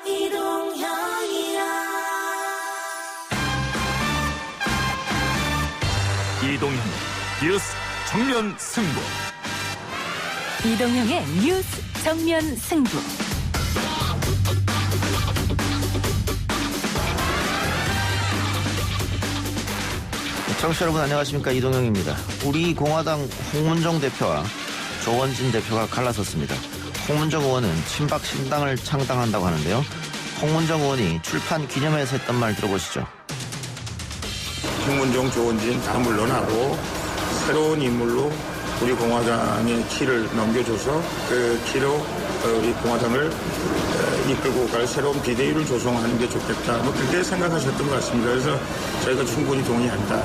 이동형 뉴스 정면 승부. 이동형의 뉴스 정면 승부. 청취자 여러분 안녕하십니까, 이동형입니다. 우리 공화당 홍문정 대표와 조원진 대표가 갈라섰습니다. 홍문정 의원은 친박 신당을 창당한다고 하는데요. 홍문정 의원이 출판 기념회에서 했던 말 들어보시죠. 홍문정, 조원진 다 물러나고 새로운 인물로 우리 공화당의 키를 넘겨줘서 그 키로 우리 공화당을 이끌고 갈 새로운 비대위를 조성하는 게 좋겠다. 그렇게 생각하셨던 것 같습니다. 그래서 저희가 충분히 동의한다.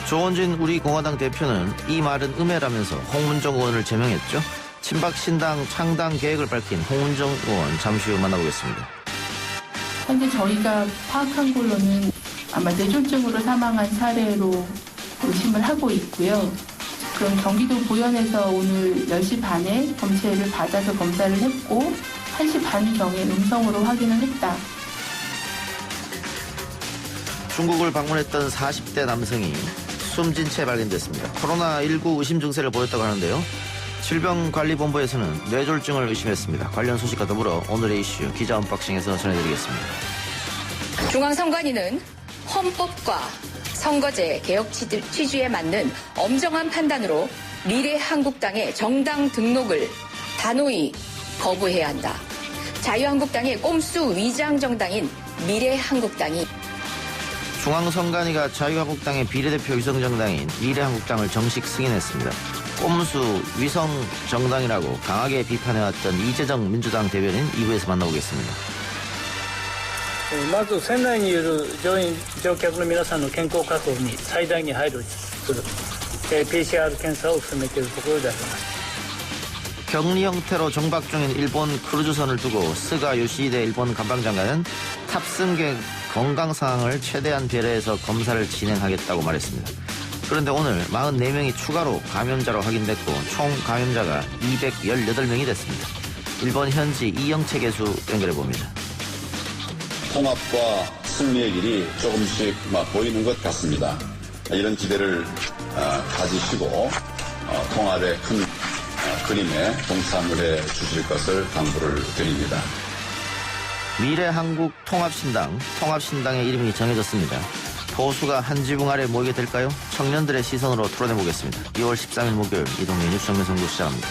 조원진 우리 공화당 대표는 이 말은 음해라면서 홍문정 의원을 제명했죠. 친박 신당 창당 계획을 밝힌 홍문정 의원 잠시 후 만나보겠습니다. 현재 저희가 파악한 걸로는 아마 뇌졸중으로 사망한 사례로 의심을 하고 있고요. 그럼 경기도 보현에서 오늘 10시 반에 검체를 받아서 검사를 했고 1시 반경에 음성으로 확인을 했다. 중국을 방문했던 40대 남성이 숨진 채 발견됐습니다. 코로나19 의심 증세를 보였다고 하는데요. 질병관리본부에서는 뇌졸중을 의심했습니다. 관련 소식과 더불어 오늘의 이슈 기자 언박싱에서 전해드리겠습니다. 중앙선관위는 헌법과 선거제 개혁 취지에 맞는 엄정한 판단으로 미래한국당의 정당 등록을 단호히 거부해야 한다. 자유한국당의 꼼수 위장 정당인 미래한국당이 중앙선관위가 자유한국당의 비례대표 위성정당인 미래한국당을 정식 승인했습니다. 꼼수 위성정당이라고 강하게 비판해왔던 이재정 민주당 대변인 2부에서 만나보겠습니다. まず船内にいる乗客の皆さんの健康確保に最大に配慮する PCR検査を進めているところであります。 격리 형태로 정박 중인 일본 크루즈선을 두고 스가 요시히데 일본 관방장관은 탑승객 건강 상황을 최대한 배려해서 검사를 진행하겠다고 말했습니다. 그런데 오늘 44명이 추가로 감염자로 확인됐고 총 감염자가 218명이 됐습니다. 일본 현지 이영채 교수 연결해봅니다. 통합과 승리의 길이 조금씩 보이는 것 같습니다. 이런 기대를 가지시고 통합의 큰 그림에 동참을 해 주실 것을 당부를 드립니다. 미래한국 통합신당의 이름이 정해졌습니다. 보수가 한 지붕 아래 모이게 될까요? 청년들의 시선으로 토론해보겠습니다. 2월 13일 목요일 이동현 뉴스 정면 승부 시작합니다.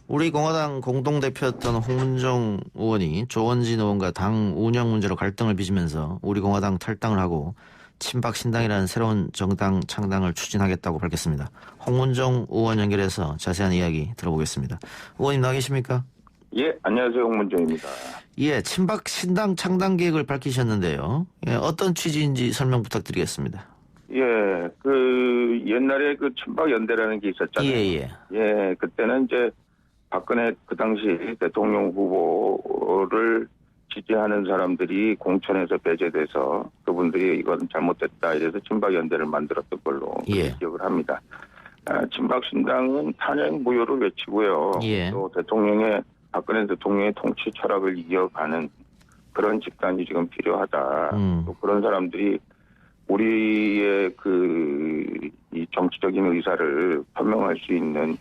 우리 공화당 공동대표였던 홍문정 의원이 조원진 의원과 당 운영 문제로 갈등을 빚으면서 우리 공화당 탈당을 하고 친박 신당이라는 새로운 정당 창당을 추진하겠다고 밝혔습니다. 홍문정 의원 연결해서 자세한 이야기 들어보겠습니다. 의원님 나와 계십니까? 예, 안녕하세요. 홍문정입니다. 예, 친박 신당 창당 계획을 밝히셨는데요. 예, 어떤 취지인지 설명 부탁드리겠습니다. 예, 옛날에 친박 연대라는 게 있었잖아요. 예, 그때는 이제 박근혜 그 당시 대통령 후보를 지지하는 사람들이 공천에서 배제돼서 그분들이 이건 잘못됐다 이래서 친박연대를 만들었던 걸로 기억을 합니다. 친박신당은 탄핵 무효를 외치고요. 또 박근혜 대통령의 통치 철학을 이어가는 그런 집단이 지금 필요하다. 또 그런 사람들이 우리의 이 정치적인 의사를 표명할 수 있는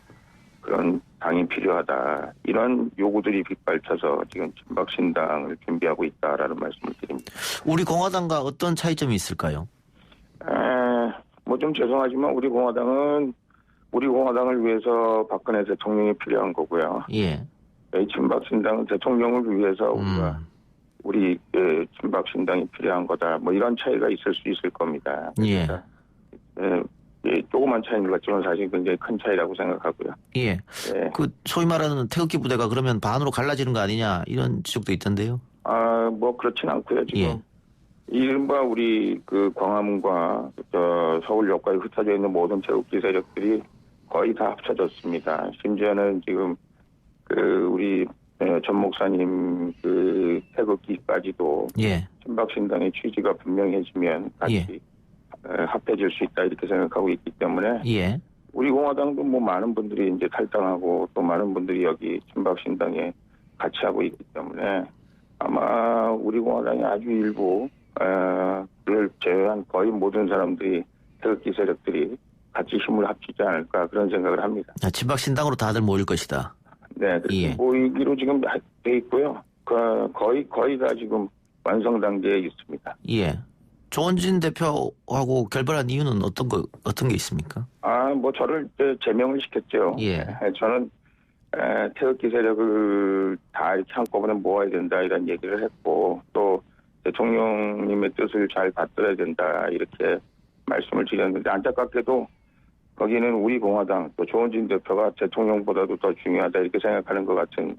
그런 당이 필요하다. 이런 요구들이 빗발쳐서 지금 친박신당을 준비하고 있다라는 말씀을 드립니다. 우리 공화당과 어떤 차이점이 있을까요? 좀 죄송하지만 우리 공화당을 위해서 박근혜 대통령이 필요한 거고요. 예. 친박신당은 대통령을 위해서 우리 친박신당이 필요한 거다. 이런 차이가 있을 수 있을 겁니다. 예. 조그만 차이인 것 같지만 사실 굉장히 큰 차이라고 생각하고요. 예. 예. 그 소위 말하는 태극기 부대가 그러면 반으로 갈라지는 거 아니냐 이런 지적도 있던데요. 뭐 그렇진 않고요. 지금 예. 이른바 우리 그 광화문과 서울역까지 흩어져 있는 모든 태극기 세력들이 거의 다 합쳐졌습니다. 심지어는 지금 그 우리 전 목사님 그 태극기까지도 예. 친박신당의 취지가 분명해지면 같이 예. 합해질 수 있다 이렇게 생각하고 있기 때문에 예. 우리 공화당도 뭐 많은 분들이 이제 탈당하고 또 많은 분들이 여기 친박신당에 같이 하고 있기 때문에 아마 우리 공화당의 아주 일부를 제외한 거의 모든 사람들이 태극기 세력들이 같이 힘을 합치지 않을까 그런 생각을 합니다. 친박 신당으로 다들 모일 것이다. 네, 그렇게 예. 모이기로 지금 돼 있고요. 거의 다 지금 완성 단계에 있습니다. 예. 조원진 대표하고 결별한 이유는 어떤 게 있습니까? 뭐 저를 제명을 시켰죠. 예. 저는 태극기 세력을 다 이렇게 한꺼번에 모아야 된다 이런 얘기를 했고 또 대통령님의 뜻을 잘 받들어야 된다 이렇게 말씀을 드렸는데 안타깝게도 거기는 우리 공화당 또 조원진 대표가 대통령보다도 더 중요하다 이렇게 생각하는 것 같은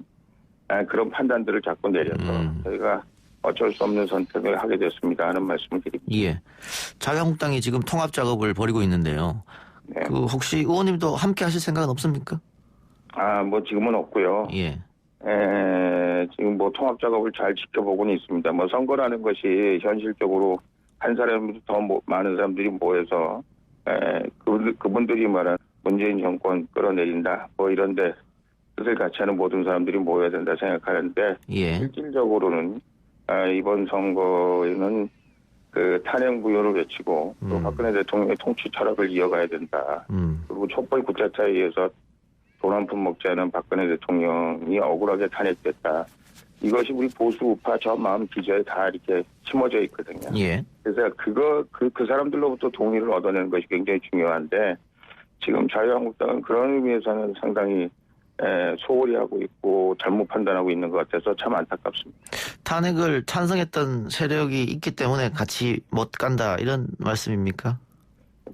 그런 판단들을 자꾸 내려서 저희가 어쩔 수 없는 선택을 하게 됐습니다 하는 말씀을 드립니다. 예. 자유한국당이 지금 통합 작업을 벌이고 있는데요. 네. 그 혹시 의원님도 함께 하실 생각은 없습니까? 뭐 지금은 없고요. 예. 지금 뭐 통합 작업을 잘 지켜보고는 있습니다. 뭐 선거라는 것이 현실적으로 한 사람보다 더 많은 사람들이 모여서 그분들이 말한 문재인 정권 끌어내린다 뭐 이런데 뜻을 같이 하는 모든 사람들이 모여야 된다 생각하는데 예. 실질적으로는 이번 선거에는 그 탄핵 무효를 외치고 또 박근혜 대통령의 통치 철학을 이어가야 된다. 그리고 촛불 구태타에 의해서 돈 한 푼 먹지 않은 박근혜 대통령이 억울하게 탄핵됐다. 이것이 우리 보수 우파 저 마음 기저에 다 이렇게 심어져 있거든요. 예. 그래서 그 사람들로부터 동의를 얻어내는 것이 굉장히 중요한데 지금 자유한국당은 그런 의미에서는 상당히 소홀히 하고 있고 잘못 판단하고 있는 것 같아서 참 안타깝습니다. 탄핵을 찬성했던 세력이 있기 때문에 같이 못 간다 이런 말씀입니까?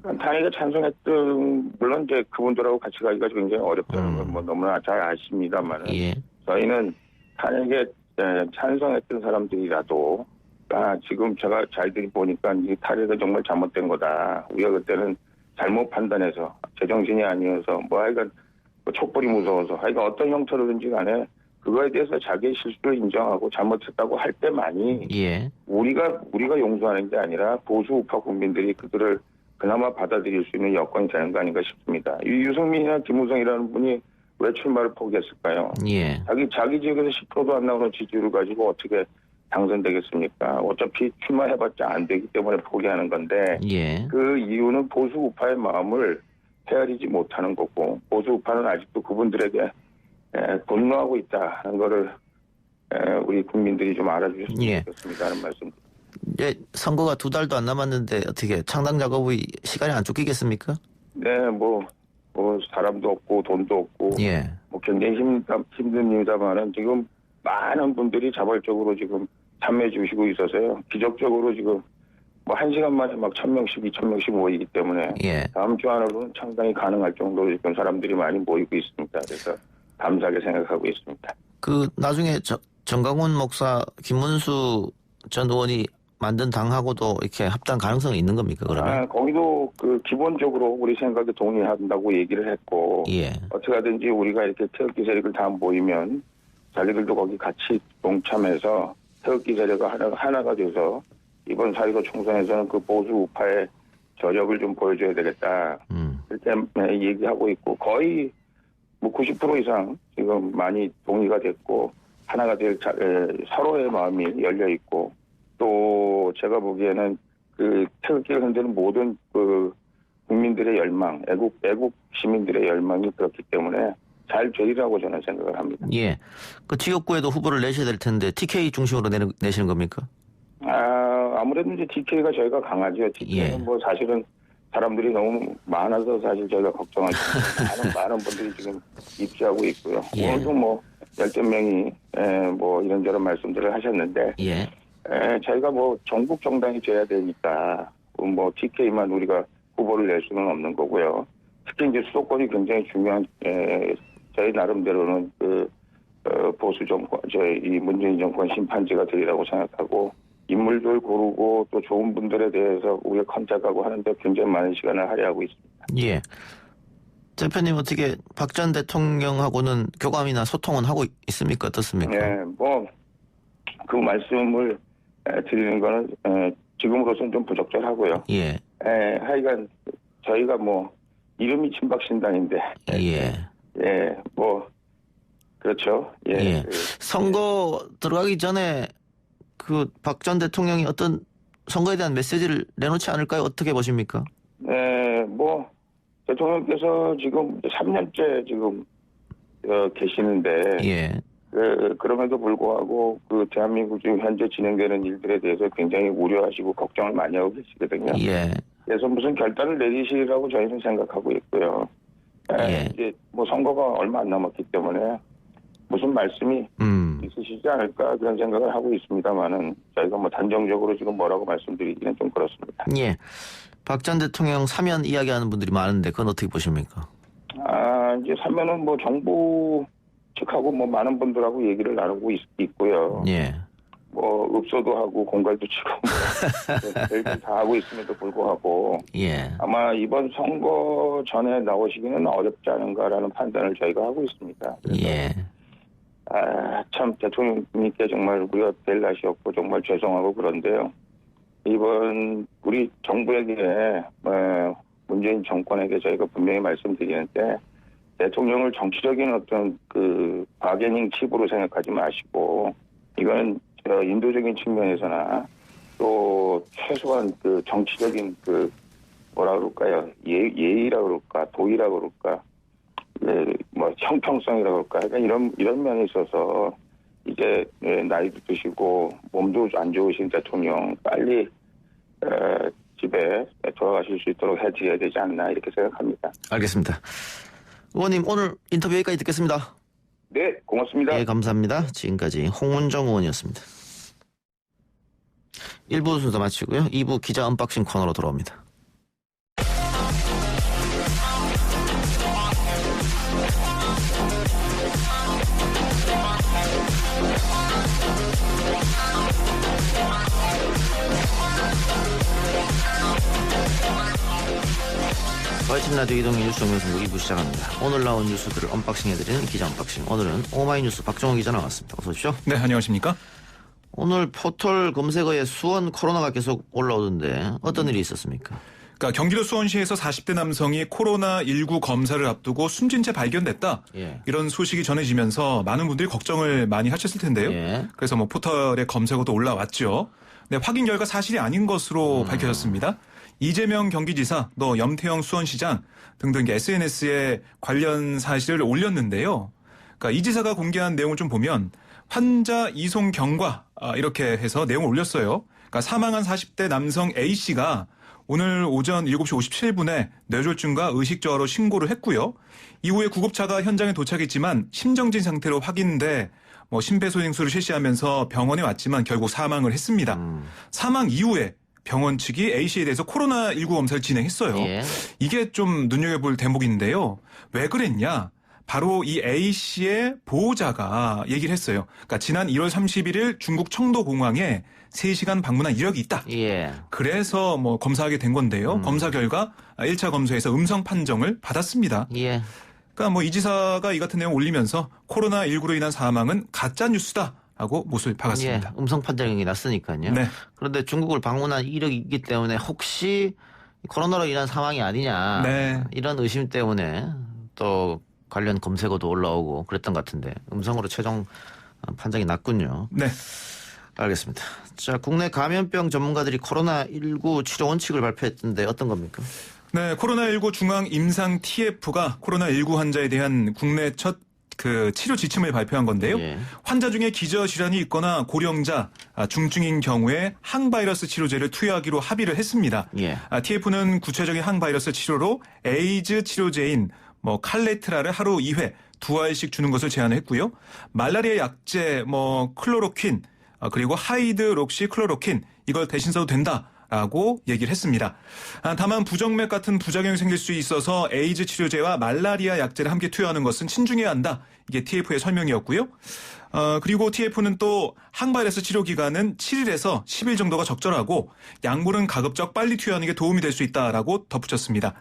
탄핵에 찬성했던 물론 이제 그분들하고 같이 가기가 굉장히 어렵다는 건 뭐 너무나 잘 아십니다만 예. 저희는 탄핵에 찬성했던 사람들이라도 지금 제가 잘들이 보니까 이 탄핵은 정말 잘못된 거다. 우리가 그때는 잘못 판단해서 제정신이 아니어서 하여간 촛불이 무서워서 하여간 어떤 형태로든지 간에 그거에 대해서 자기의 실수를 인정하고 잘못했다고 할 때만이 예. 우리가 용서하는 게 아니라 보수 우파 국민들이 그들을 그나마 받아들일 수 있는 여건이 되는 거 아닌가 싶습니다. 유승민이나 김무성이라는 분이 왜 출마를 포기했을까요? 예. 자기 지역에서 10%도 안 나오는 지지율을 가지고 어떻게 당선되겠습니까? 어차피 출마해봤자 안 되기 때문에 포기하는 건데 예. 그 이유는 보수 우파의 마음을 헤아리지 못하는 거고 보수 우파는 아직도 그분들에게 분노하고 있다는 거를 우리 국민들이 좀 알아주셨으면 좋겠습니다 하는 말씀. 예, 선거가 2달도 안 남았는데 어떻게 창당 작업이 시간이 안 쫓기겠습니까? 네, 뭐 사람도 없고 돈도 없고 예. 굉장히 힘든 일이다만은 지금 많은 분들이 자발적으로 지금 참여해 주시고 있어서요. 기적적으로 지금 1시간 만에 1,000명씩, 2,000명씩 모이기 때문에 예. 다음 주 안으로는 창당이 가능할 정도로 지금 사람들이 많이 모이고 있습니다. 그래서 감사하게 생각하고 있습니다. 나중에 정강훈 목사, 김문수 전 의원이 만든 당하고도 이렇게 합당 가능성이 있는 겁니까, 그러면? 거기도 기본적으로 우리 생각에 동의한다고 얘기를 했고, 예. 어떻게 하든지 우리가 이렇게 태극기 세력을 다 모이면 자기들도 거기 같이 동참해서 태극기 세력가 하나가 돼서 이번 4.15 총선에서는 그 보수 우파의 저력을 좀 보여줘야 되겠다. 그렇게 얘기하고 있고, 거의 90% 이상 지금 많이 동의가 됐고, 하나가 될 서로의 마음이 열려 있고, 또 제가 보기에는 그 태극기를 흔드는 모든 그 국민들의 열망, 애국 시민들의 열망이 그렇기 때문에 잘 되리라고 저는 생각을 합니다. 예. 그 지역구에도 후보를 내셔야 될 텐데 TK 중심으로 내시는 겁니까? 아무래도 이제 TK가 저희가 강하죠. TK는 예. 사실은 사람들이 너무 많아서 사실 저희가 걱정하죠. 많은 분들이 지금 입지하고 있고요. 예. 오늘도 10명이 이런저런 말씀들을 하셨는데 저희가 전국 정당이 돼야 되니까 TK만 우리가 후보를 낼 수는 없는 거고요. 특히 이제 수도권이 굉장히 중요한 저희 나름대로는 보수 정권, 이 문재인 정권 심판지가 되리라고 생각하고 인물들 고르고 또 좋은 분들에 대해서 우리가 컨택하고 하는데 굉장히 많은 시간을 할애하고 있습니다. 예. 대표님 어떻게 박 전 대통령하고는 교감이나 소통은 하고 있습니까? 어떻습니까? 네, 뭐 그 말씀을 드리는 거는 지금으로서는 좀 부적절하고요. 예. 하여간 저희가 뭐 이름이 친박신당인데 예, 뭐 그렇죠. 예. 예. 선거 들어가기 전에 그 박 전 대통령이 어떤 선거에 대한 메시지를 내놓지 않을까요? 어떻게 보십니까? 네, 뭐 대통령께서 지금 3년째 지금 계시는데 예. 그럼에도 불구하고 그 대한민국 지금 현재 진행되는 일들에 대해서 굉장히 우려하시고 걱정을 많이 하고 계시거든요. 예. 그래서 무슨 결단을 내리시라고 저희는 생각하고 있고요. 예. 이제 뭐 선거가 얼마 안 남았기 때문에 무슨 말씀이 있으시지 않을까 그런 생각을 하고 있습니다만은 저희가 뭐 단정적으로 지금 뭐라고 말씀드리기는 좀 그렇습니다. 예. 박 전 대통령 사면 이야기하는 분들이 많은데 그건 어떻게 보십니까? 이제 사면은 뭐 정부 측하고 뭐 많은 분들하고 얘기를 나누고 있고요. 예. 뭐 읍소도 하고 공갈도 치고 뭐 별짓 다 하고 있음에도 불구하고 예. 아마 이번 선거 전에 나오시기는 어렵지 않은가라는 판단을 저희가 하고 있습니다. 예. 참 대통령님께 정말 우리가 될 낯이 없고 정말 죄송하고 그런데요. 이번 우리 정부에게 문재인 정권에게 저희가 분명히 말씀드리는데 대통령을 정치적인 어떤 그 바게닝 칩으로 생각하지 마시고 이거는 인도적인 측면에서나 또 최소한 그 정치적인 그 뭐라 그럴까요? 예의라 그럴까? 도의라 그럴까? 뭐 형평성이라 그럴까? 그러니까 이런 면에 있어서 이제 나이도 드시고 몸도 안 좋으신 대통령 빨리 집에 돌아가실 수 있도록 해드려야 되지 않나 이렇게 생각합니다. 알겠습니다. 의원님 오늘 인터뷰 여기까지 듣겠습니다. 네, 고맙습니다. 네, 감사합니다. 지금까지 홍문정 의원이었습니다. 1부 순서 마치고요. 2부 기자 언박싱 코너로 돌아옵니다. YTN 라디오 이동희 뉴스 정면승부 2부 시작합니다. 오늘 나온 뉴스들을 언박싱해드리는 기자 언박싱. 오늘은 오마이뉴스 박정호 기자 나왔습니다. 어서 오십시오. 네, 안녕하십니까? 오늘 포털 검색어에 수원 코로나가 계속 올라오던데 어떤 일이 있었습니까? 그러니까 경기도 수원시에서 40대 남성이 코로나19 검사를 앞두고 숨진 채 발견됐다. 예. 이런 소식이 전해지면서 많은 분들이 걱정을 많이 하셨을 텐데요. 예. 그래서 뭐 포털에 검색어도 올라왔죠. 네, 확인 결과 사실이 아닌 것으로 밝혀졌습니다. 이재명 경기지사, 또 염태영 수원시장 등등 SNS에 관련 사실을 올렸는데요. 그러니까 이 지사가 공개한 내용을 좀 보면 환자 이송 경과 이렇게 해서 내용을 올렸어요. 그러니까 사망한 40대 남성 A씨가 오늘 오전 7시 57분에 뇌졸중과 의식저하로 신고를 했고요. 이후에 구급차가 현장에 도착했지만 심정지 상태로 확인돼 심폐소생술을 실시하면서 병원에 왔지만 결국 사망을 했습니다. 사망 이후에 병원 측이 A씨에 대해서 코로나19 검사를 진행했어요. 예. 이게 좀 눈여겨볼 대목인데요. 왜 그랬냐? 바로 이 A씨의 보호자가 얘기를 했어요. 그러니까 지난 1월 31일 중국 청도공항에 3시간 방문한 이력이 있다. 예. 그래서 검사하게 된 건데요. 검사 결과 1차 검사에서 음성 판정을 받았습니다. 예. 그러니까 이 지사가 이 같은 내용 을 올리면서 코로나19로 인한 사망은 가짜 뉴스다. 하고 못을 박았습니다. 예, 음성 판정이 났으니까요. 네. 그런데 중국을 방문한 이력이 있기 때문에 혹시 코로나로 인한 사망이 아니냐 네. 이런 의심 때문에 또 관련 검색어도 올라오고 그랬던 것 같은데 음성으로 최종 판정이 났군요. 네. 알겠습니다. 자, 국내 감염병 전문가들이 코로나19 치료 원칙을 발표했던데 어떤 겁니까? 네, 코로나19 중앙 임상 TF가 코로나19 환자에 대한 국내 첫 치료 지침을 발표한 건데요. 예. 환자 중에 기저질환이 있거나 고령자, 중증인 경우에 항바이러스 치료제를 투여하기로 합의를 했습니다. 예. TF는 구체적인 항바이러스 치료로 에이즈 치료제인 칼레트라를 하루 2회 2알씩 주는 것을 제안했고요. 말라리아 약제 클로로퀸 그리고 하이드록시클로로퀸 이걸 대신 써도 된다. 라고 얘기를 했습니다. 다만 부정맥 같은 부작용이 생길 수 있어서 에이즈 치료제와 말라리아 약제를 함께 투여하는 것은 신중해야 한다. 이게 TF의 설명이었고요. 그리고 TF는 또 항바이러스 치료 기간은 7일에서 10일 정도가 적절하고 약물은 가급적 빨리 투여하는 게 도움이 될 수 있다라고 덧붙였습니다.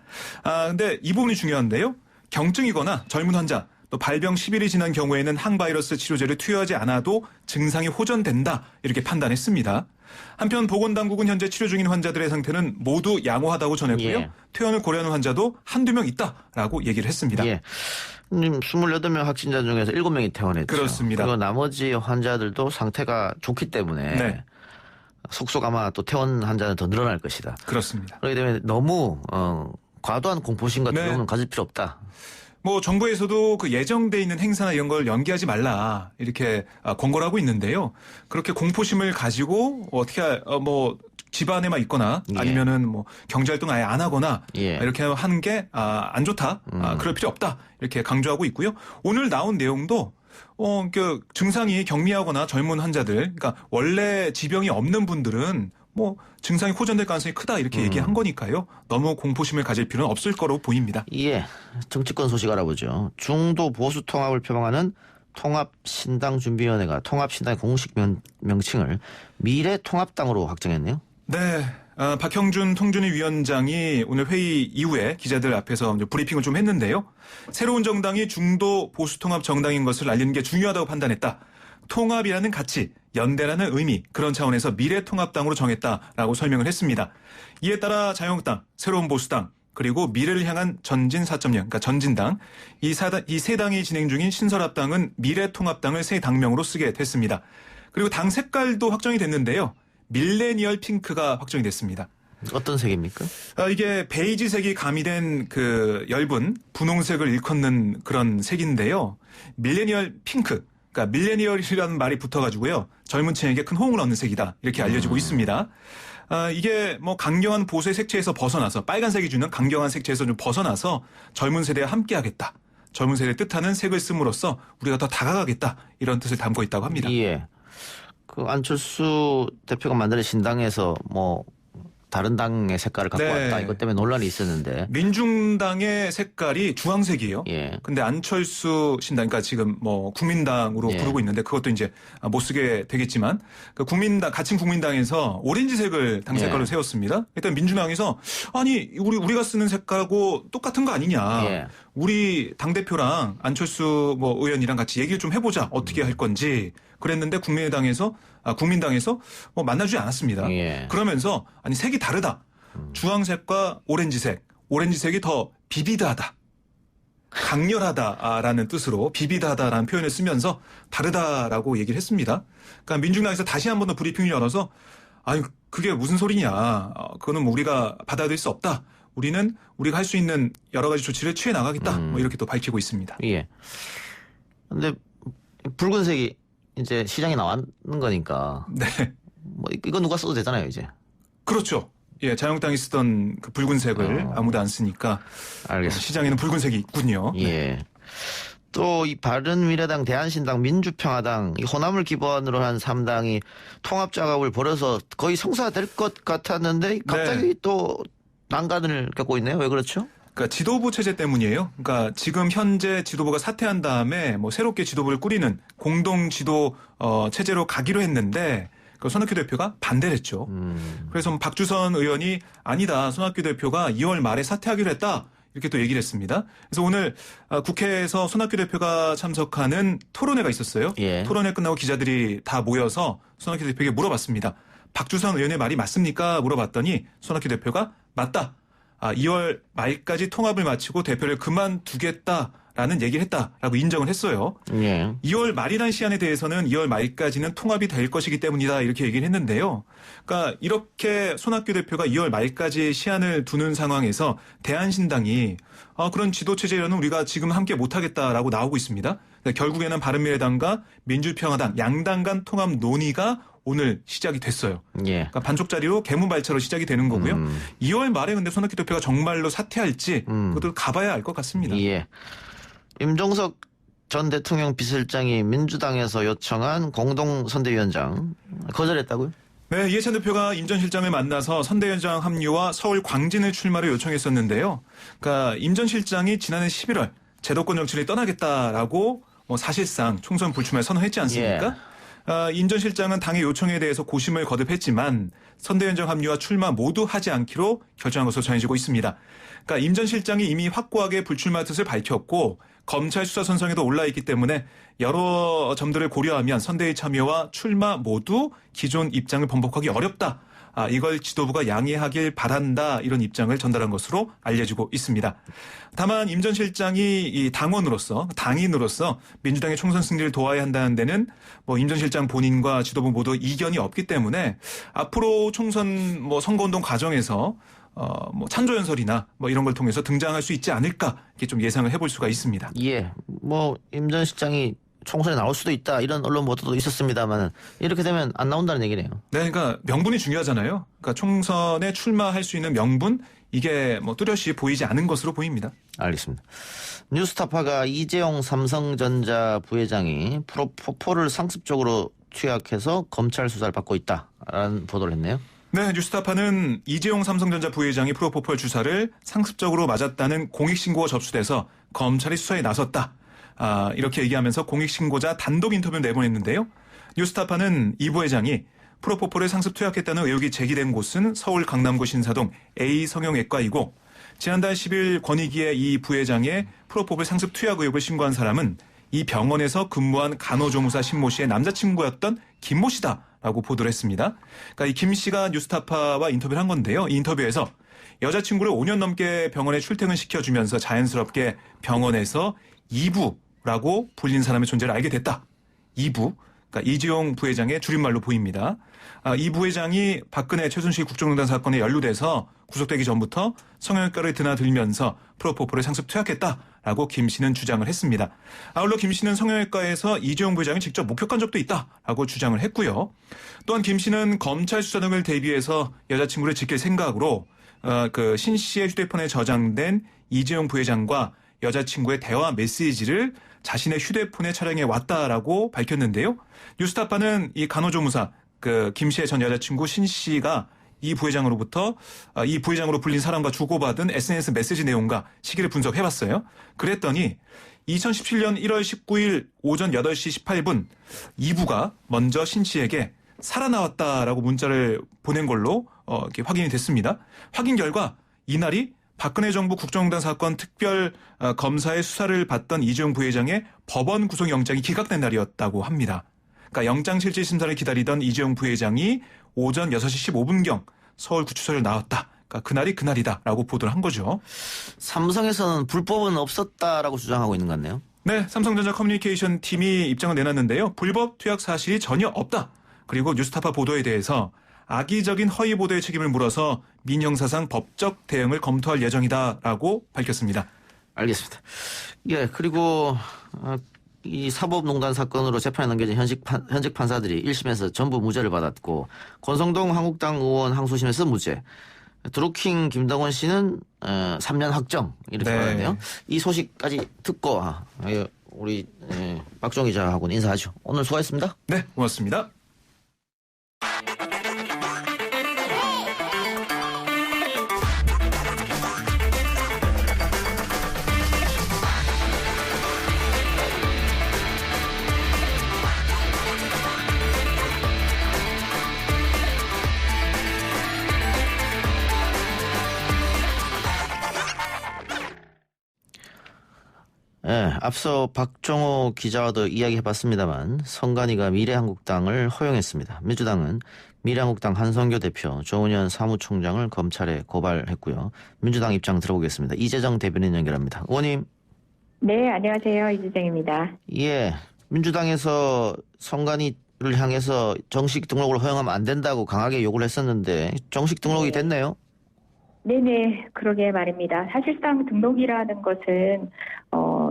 근데 이 부분이 중요한데요. 경증이거나 젊은 환자 또 발병 10일이 지난 경우에는 항바이러스 치료제를 투여하지 않아도 증상이 호전된다 이렇게 판단했습니다. 한편 보건당국은 현재 치료 중인 환자들의 상태는 모두 양호하다고 전했고요. 예. 퇴원을 고려하는 환자도 한두 명 있다라고 얘기를 했습니다. 예. 28명 확진자 중에서 7명이 퇴원했죠. 그렇습니다. 그리고 나머지 환자들도 상태가 좋기 때문에 네. 속속 아마 또 퇴원 환자는 더 늘어날 것이다. 그렇습니다. 그렇기 때문에 너무 과도한 공포심 같은 네. 경우는 가질 필요 없다. 뭐 정부에서도 그 예정돼 있는 행사나 이런 걸 연기하지 말라 이렇게 권고를 하고 있는데요. 그렇게 공포심을 가지고 어떻게 뭐 집안에만 있거나 예. 아니면은 뭐 경제활동 아예 안 하거나 예. 이렇게 하는 게 안 좋다. 그럴 필요 없다. 이렇게 강조하고 있고요. 오늘 나온 내용도 그 증상이 경미하거나 젊은 환자들, 그러니까 원래 지병이 없는 분들은 뭐 증상이 호전될 가능성이 크다 이렇게 얘기한 거니까요. 너무 공포심을 가질 필요는 없을 거로 보입니다. 예. 정치권 소식 알아보죠. 중도 보수 통합을 표방하는 통합신당준비위원회가 통합신당의 공식 명칭을 미래통합당으로 확정했네요. 네. 박형준 통준위 위원장이 오늘 회의 이후에 기자들 앞에서 브리핑을 좀 했는데요. 새로운 정당이 중도 보수 통합 정당인 것을 알리는 게 중요하다고 판단했다. 통합이라는 가치, 연대라는 의미, 그런 차원에서 미래통합당으로 정했다라고 설명을 했습니다. 이에 따라 자유한국당, 새로운 보수당, 그리고 미래를 향한 전진 4.0, 그러니까 전진당, 이 세 당이 진행 중인 신설합당은 미래통합당을 새 당명으로 쓰게 됐습니다. 그리고 당 색깔도 확정이 됐는데요. 밀레니얼 핑크가 확정이 됐습니다. 어떤 색입니까? 이게 베이지색이 가미된 그 엷은 분홍색을 일컫는 그런 색인데요. 밀레니얼 핑크. 그러니까 밀레니얼이라는 말이 붙어가지고요. 젊은 층에게 큰 호응을 얻는 색이다. 이렇게 알려지고 있습니다. 이게 뭐 강경한 보수의 색채에서 벗어나서 빨간색이 주는 강경한 색채에서 좀 벗어나서 젊은 세대와 함께하겠다. 젊은 세대의 뜻하는 색을 씀으로써 우리가 더 다가가겠다. 이런 뜻을 담고 있다고 합니다. 예. 그 안철수 대표가 만드는 신당에서 뭐 다른 당의 색깔을 갖고 네. 왔다. 이것 때문에 논란이 있었는데. 민중당의 색깔이 주황색이에요. 예. 근데 안철수 신당, 그러니까 지금 뭐 국민당으로 예. 부르고 있는데 그것도 이제 못 쓰게 되겠지만 그 같은 국민당에서 오렌지색을 당 색깔로 예. 세웠습니다. 일단 민주당에서 아니 우리가 쓰는 색깔하고 똑같은 거 아니냐. 예. 우리 당 대표랑 안철수 뭐 의원이랑 같이 얘기를 좀 해보자. 어떻게 할 건지. 그랬는데 국민당에서 뭐 만나주지 않았습니다. 예. 그러면서 아니 색이 다르다. 주황색과 오렌지색이 더 비비드하다. 강렬하다라는 뜻으로 비비드하다라는 표현을 쓰면서 다르다라고 얘기를 했습니다. 그러니까 민중당에서 다시 한 번 더 브리핑을 열어서 아니 그게 무슨 소리냐. 그거는 뭐 우리가 받아들일 수 없다. 우리는 우리가 할 수 있는 여러 가지 조치를 취해 나가겠다. 뭐 이렇게 또 밝히고 있습니다. 예. 근데 붉은색이 이제 시장에 나왔는 거니까. 네. 뭐 이거 누가 써도 되잖아요, 이제. 그렇죠. 예, 자유한국당이 쓰던 그 붉은색을 아무도 안 쓰니까 알겠습니다. 시장에는 붉은색이 있군요. 예. 또 이 바른미래당, 대한신당, 민주평화당, 이 호남을 기반으로 한 3당이 통합 작업을 벌여서 거의 성사될 것 같았는데 갑자기 네. 또 난간을 겪고 있네요. 왜 그렇죠? 그러니까 지도부 체제 때문이에요. 그러니까 지금 현재 지도부가 사퇴한 다음에 뭐 새롭게 지도부를 꾸리는 공동 지도 체제로 가기로 했는데 그 손학규 대표가 반대를 했죠. 그래서 박주선 의원이 아니다. 손학규 대표가 2월 말에 사퇴하기로 했다. 이렇게 또 얘기를 했습니다. 그래서 오늘 국회에서 손학규 대표가 참석하는 토론회가 있었어요. 예. 토론회 끝나고 기자들이 다 모여서 손학규 대표에게 물어봤습니다. 박주선 의원의 말이 맞습니까? 물어봤더니 손학규 대표가 맞다. 2월 말까지 통합을 마치고 대표를 그만두겠다라는 얘기를 했다라고 인정을 했어요. 예. 2월 말이라는 시한에 대해서는 2월 말까지는 통합이 될 것이기 때문이다 이렇게 얘기를 했는데요. 그러니까 이렇게 손학규 대표가 2월 말까지 시한을 두는 상황에서 대한신당이 그런 지도체제로는 우리가 지금 함께 못하겠다라고 나오고 있습니다. 결국에는 바른미래당과 민주평화당 양당 간 통합 논의가 오늘 시작이 됐어요. 예. 그러니까 반쪽짜리로 개문발차로 시작이 되는 거고요. 2월 말에 근데 손학규 대표가 정말로 사퇴할지 그것도 가봐야 알 것 같습니다. 예. 임종석 전 대통령 비서실장이 민주당에서 요청한 공동선대위원장 거절했다고요? 네, 이해찬 대표가 임 전 실장을 만나서 선대위원장 합류와 서울 광진을 출마를 요청했었는데요. 그러니까 임 전 실장이 지난해 11월 제도권 정치를 떠나겠다라고 사실상 총선 불출마를 선언했지 않습니까? 임 전 실장은 당의 요청에 대해서 고심을 거듭했지만 선대위원장 합류와 출마 모두 하지 않기로 결정한 것으로 전해지고 있습니다. 그러니까 임 전 실장이 이미 확고하게 불출마 뜻을 밝혔고 검찰 수사 선상에도 올라 있기 때문에 여러 점들을 고려하면 선대위 참여와 출마 모두 기존 입장을 번복하기 어렵다. 이걸 지도부가 양해하길 바란다. 이런 입장을 전달한 것으로 알려지고 있습니다. 다만 임 전 실장이 이 당인으로서 민주당의 총선 승리를 도와야 한다는 데는 임 전 실장 본인과 지도부 모두 이견이 없기 때문에 앞으로 총선 선거운동 과정에서 찬조연설이나 이런 걸 통해서 등장할 수 있지 않을까 이렇게 좀 예상을 해볼 수가 있습니다. 예, 임 전 실장이 총선에 나올 수도 있다 이런 언론 보도도 있었습니다만 이렇게 되면 안 나온다는 얘기네요. 네, 그러니까 명분이 중요하잖아요. 그러니까 총선에 출마할 수 있는 명분 이게 뚜렷이 보이지 않은 것으로 보입니다. 알겠습니다. 뉴스타파가 이재용 삼성전자 부회장이 프로포폴을 상습적으로 투약해서 검찰 수사를 받고 있다라는 보도를 했네요. 네, 뉴스타파는 이재용 삼성전자 부회장이 프로포폴 주사를 상습적으로 맞았다는 공익신고가 접수돼서 검찰이 수사에 나섰다. 이렇게 얘기하면서 공익신고자 단독 인터뷰를 내보냈는데요. 뉴스타파는 이 부회장이 프로포폴을 상습 투약했다는 의혹이 제기된 곳은 서울 강남구 신사동 A 성형외과이고 지난달 10일 권익위에 이 부회장의 프로포폴 상습 투약 의혹을 신고한 사람은 이 병원에서 근무한 간호조무사 신모 씨의 남자친구였던 김모 씨다라고 보도를 했습니다. 그러니까 이 김 씨가 뉴스타파와 인터뷰를 한 건데요. 이 인터뷰에서 여자친구를 5년 넘게 병원에 출퇴근시켜주면서 자연스럽게 병원에서 2부라고 불린 사람의 존재를 알게 됐다. 2부. 그러니까 이재용 부회장의 줄임말로 보입니다. 이 부회장이 박근혜 최순실 국정농단 사건에 연루돼서 구속되기 전부터 성형외과를 드나들면서 프로포폴을 상습 투약했다라고 김 씨는 주장을 했습니다. 아울러 김 씨는 성형외과에서 이재용 부회장을 직접 목격한 적도 있다라고 주장을 했고요. 또한 김 씨는 검찰 수사 등을 대비해서 여자친구를 지킬 생각으로 신 씨의 휴대폰에 저장된 이재용 부회장과 여자친구의 대화 메시지를 자신의 휴대폰에 촬영해 왔다라고 밝혔는데요. 뉴스타파는 이 간호조무사 김 씨의 전 여자친구 신 씨가 이 부회장으로부터 이 부회장으로 불린 사람과 주고받은 SNS 메시지 내용과 시기를 분석해봤어요. 그랬더니 2017년 1월 19일 오전 8시 18분 2부가 먼저 신 씨에게 살아나왔다라고 문자를 보낸 걸로 이렇게 확인이 됐습니다. 확인 결과 이날이 박근혜 정부 국정농단 사건 특별 검사의 수사를 받던 이재용 부회장의 법원 구속영장이 기각된 날이었다고 합니다. 그러니까 영장실질심사를 기다리던 이재용 부회장이 오전 6시 15분경 서울구치소를 나왔다. 그러니까 그날이 그날이다라고 보도를 한 거죠. 삼성에서는 불법은 없었다라고 주장하고 있는 것 같네요. 네, 삼성전자 커뮤니케이션 팀이 입장을 내놨는데요. 불법 투약 사실이 전혀 없다. 그리고 뉴스타파 보도에 대해서 악의적인 허위 보도의 책임을 물어서 민형사상 법적 대응을 검토할 예정이다라고 밝혔습니다. 알겠습니다. 예, 그리고 이 사법농단 사건으로 재판에 넘겨진 현직 판사들이 1심에서 전부 무죄를 받았고 권성동 한국당 의원 항소심에서 무죄. 드루킹 김덕원 씨는 3년 확정 이렇게 받았는데요. 이 소식까지 듣고 우리 박종 기자하고는 인사하죠. 오늘 수고하셨습니다. 네, 고맙습니다. 네, 앞서 박종호 기자와도 이야기해봤습니다만 선관위가 미래한국당을 허용했습니다. 민주당은 미래한국당 한성교 대표, 조은현 사무총장을 검찰에 고발했고요. 민주당 입장 들어보겠습니다. 이재정 대변인 연결합니다. 의원님. 네, 안녕하세요. 이재정입니다. 예, 민주당에서 선관위를 향해서 정식 등록을 허용하면 안 된다고 강하게 요구를 했었는데 정식 등록이 됐네요. 네네, 그러게 말입니다. 사실상 등록이라는 것은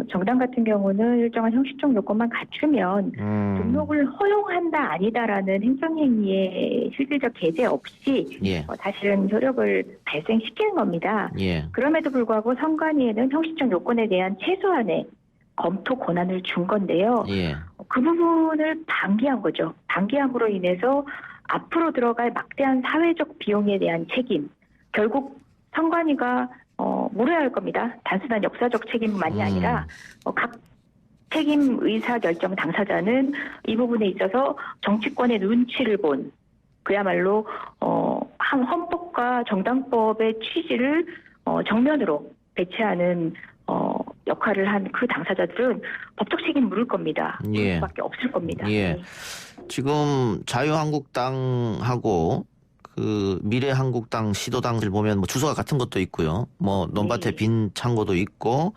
정당 같은 경우는 일정한 형식적 요건만 갖추면 등록을 허용한다 아니다라는 행정행위의 실질적 계제 없이 사실은 효력을 발생시키는 겁니다. 그럼에도 불구하고 선관위에는 형식적 요건에 대한 최소한의 검토 권한을 준 건데요. 그 부분을 방기한 거죠. 방기함으로 인해서 앞으로 들어갈 막대한 사회적 비용에 대한 책임, 결국 선관위가 물어야 할 겁니다. 단순한 역사적 책임만이 아니라 각 책임 의사결정 당사자는 이 부분에 있어서 정치권의 눈치를 본 그야말로 한 헌법과 정당법의 취지를 정면으로 배치하는 역할을 한 그 당사자들은 법적 책임 물을 겁니다. 예. 수밖에 없을 겁니다. 예. 네. 지금 자유한국당하고 그 미래한국당 시도당들 보면 뭐 주소가 같은 것도 있고요. 뭐 논밭에 네. 빈 창고도 있고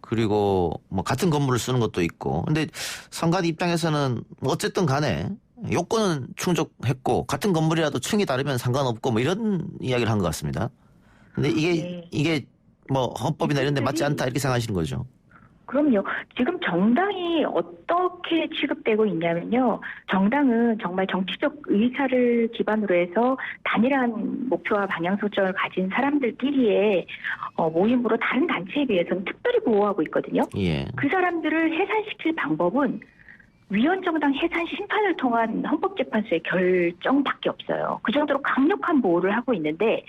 그리고 뭐 같은 건물을 쓰는 것도 있고. 근데 선관위 입장에서는 뭐 어쨌든 간에 요건은 충족했고 같은 건물이라도 층이 다르면 상관없고 뭐 이런 이야기를 한 것 같습니다. 근데 이게 뭐 헌법이나 이런 데 맞지 않다 이렇게 생각하시는 거죠? 그럼요. 지금 정당이 어떻게 취급되고 있냐면요. 정당은 정말 정치적 의사를 기반으로 해서 단일한 목표와 방향 설정을 가진 사람들끼리의 모임으로 다른 단체에 비해서는 특별히 보호하고 있거든요. 예. 그 사람들을 해산시킬 방법은 위헌정당 해산 심판을 통한 헌법재판소의 결정밖에 없어요. 그 정도로 강력한 보호를 하고 있는데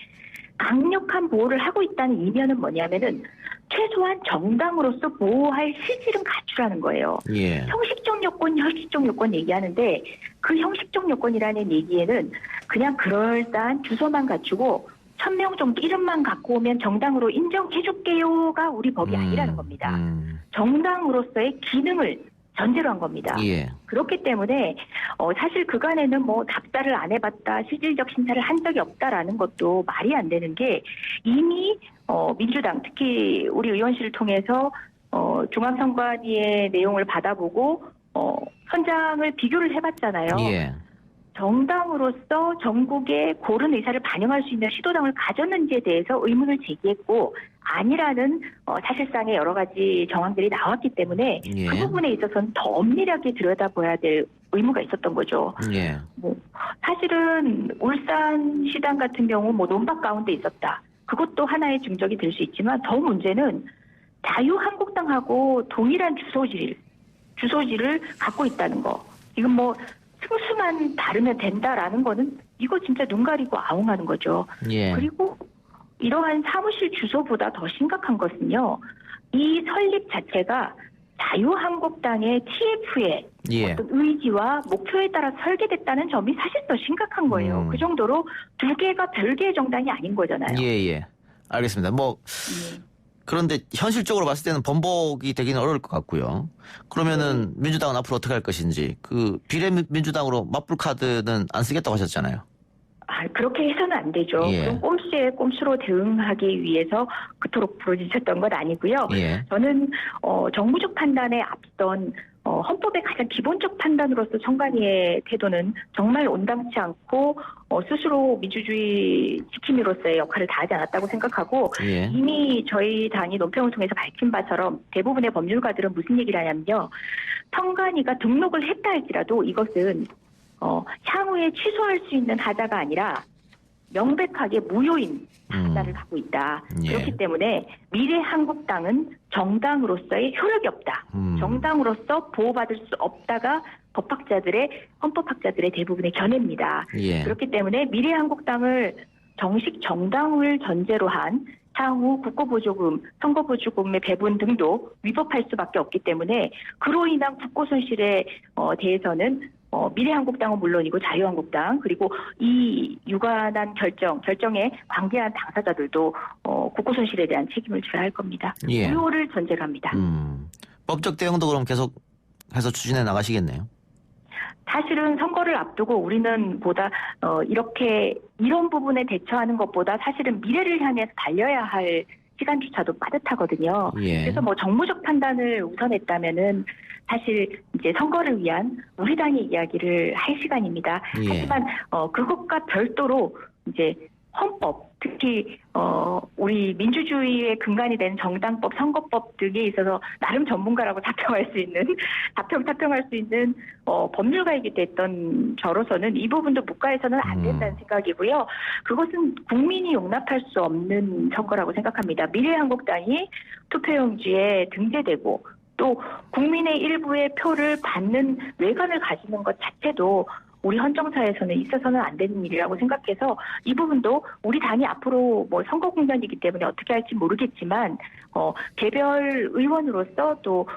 강력한 보호를 하고 있다는 이면은 뭐냐면은 최소한 정당으로서 보호할 실질은 갖추라는 거예요. 예. 형식적 요건, 형식적 요건 얘기하는데 그 형식적 요건이라는 얘기에는 그냥 그럴싸한 주소만 갖추고 1000명 정도 이름만 갖고 오면 정당으로 인정해줄게요가 우리 법이 아니라는 겁니다. 정당으로서의 기능을 전제로 한 겁니다. 예. 그렇기 때문에 사실 그간에는 뭐 답사를 안 해봤다, 실질적 심사를 한 적이 없다라는 것도 말이 안 되는 게 이미 민주당 특히 우리 의원실을 통해서 중앙선관위의 내용을 받아보고 선장을 비교를 해봤잖아요. 예. 정당으로서 전국의 고른 의사를 반영할 수 있는 시도당을 가졌는지에 대해서 의문을 제기했고 아니라는 사실상의 여러 가지 정황들이 나왔기 때문에 예. 그 부분에 있어서는 더 엄밀하게 들여다봐야 될 의무가 있었던 거죠. 예. 뭐 사실은 울산시당 같은 경우 뭐 논밭 가운데 있었다. 그것도 하나의 증적이 될 수 있지만 더 문제는 자유한국당하고 동일한 주소지를 갖고 있다는 거. 이건 뭐 승수만 다르면 된다라는 거는 이거 진짜 눈 가리고 아웅하는 거죠. 예. 그리고 이러한 사무실 주소보다 더 심각한 것은요. 이 설립 자체가 자유한국당의 TF의 예. 어떤 의지와 목표에 따라 설계됐다는 점이 사실 더 심각한 거예요. 그 정도로 두 개가 별개의 정당이 아닌 거잖아요. 예. 알겠습니다. 뭐 그런데 현실적으로 봤을 때는 번복이 되기는 어려울 것 같고요. 그러면은 민주당은 앞으로 어떻게 할 것인지 그 비례민주당으로 맞불 카드는 안 쓰겠다고 하셨잖아요. 그렇게 해서는 안 되죠. 예. 그럼 꼼수에 꼼수로 대응하기 위해서 그토록 부르짖었던 건 아니고요. 예. 저는 정무적 판단에 앞선 헌법의 가장 기본적 판단으로서 선관위의 태도는 정말 온당치 않고 스스로 민주주의 지킴이로서의 역할을 다하지 않았다고 생각하고 예. 이미 저희 당이 논평을 통해서 밝힌 바처럼 대부분의 법률가들은 무슨 얘기를 하냐면요. 선관위가 등록을 했다 할지라도 이것은 향후에 취소할 수 있는 하자가 아니라 명백하게 무효인 하자를 갖고 있다. 예. 그렇기 때문에 미래한국당은 정당으로서의 효력이 없다. 정당으로서 보호받을 수 없다가 헌법학자들의 대부분의 견해입니다. 예. 그렇기 때문에 미래한국당을 정식 정당을 전제로 한 향후 국고보조금, 선거보조금의 배분 등도 위법할 수밖에 없기 때문에 그로 인한 국고 손실에 대해서는 미래한국당은 물론이고 자유한국당 그리고 이 유관한 결정에 관계한 당사자들도 국고 손실에 대한 책임을 져야 할 겁니다. 예. 무효를 전제로 합니다. 법적 대응도 그럼 계속 해서 추진해 나가시겠네요. 사실은 선거를 앞두고 우리는 이런 부분에 대처하는 것보다 사실은 미래를 향해서 달려야 할 시간조차도 빠듯하거든요. 예. 그래서 뭐 정무적 판단을 우선했다면은 사실 이제 선거를 위한 우리 당의 이야기를 할 시간입니다. 예. 하지만 그것과 별도로 이제 헌법, 특히 우리 민주주의의 근간이 된 정당법, 선거법 등에 있어서 나름 전문가라고 타평할 수 있는 법률가이기 됐던 저로서는 이 부분도 묵과해서는 안 된다는 생각이고요. 그것은 국민이 용납할 수 없는 선거라고 생각합니다. 미래한국당이 투표용지에 등재되고 또 국민의 일부의 표를 받는 외관을 가지는 것 자체도 우리 헌정사에서는 있어서는 안 되는 일이라고 생각해서 이 부분도 우리 당이 앞으로 뭐 선거 국면이기 때문에 어떻게 할지 모르겠지만 개별 의원으로서 또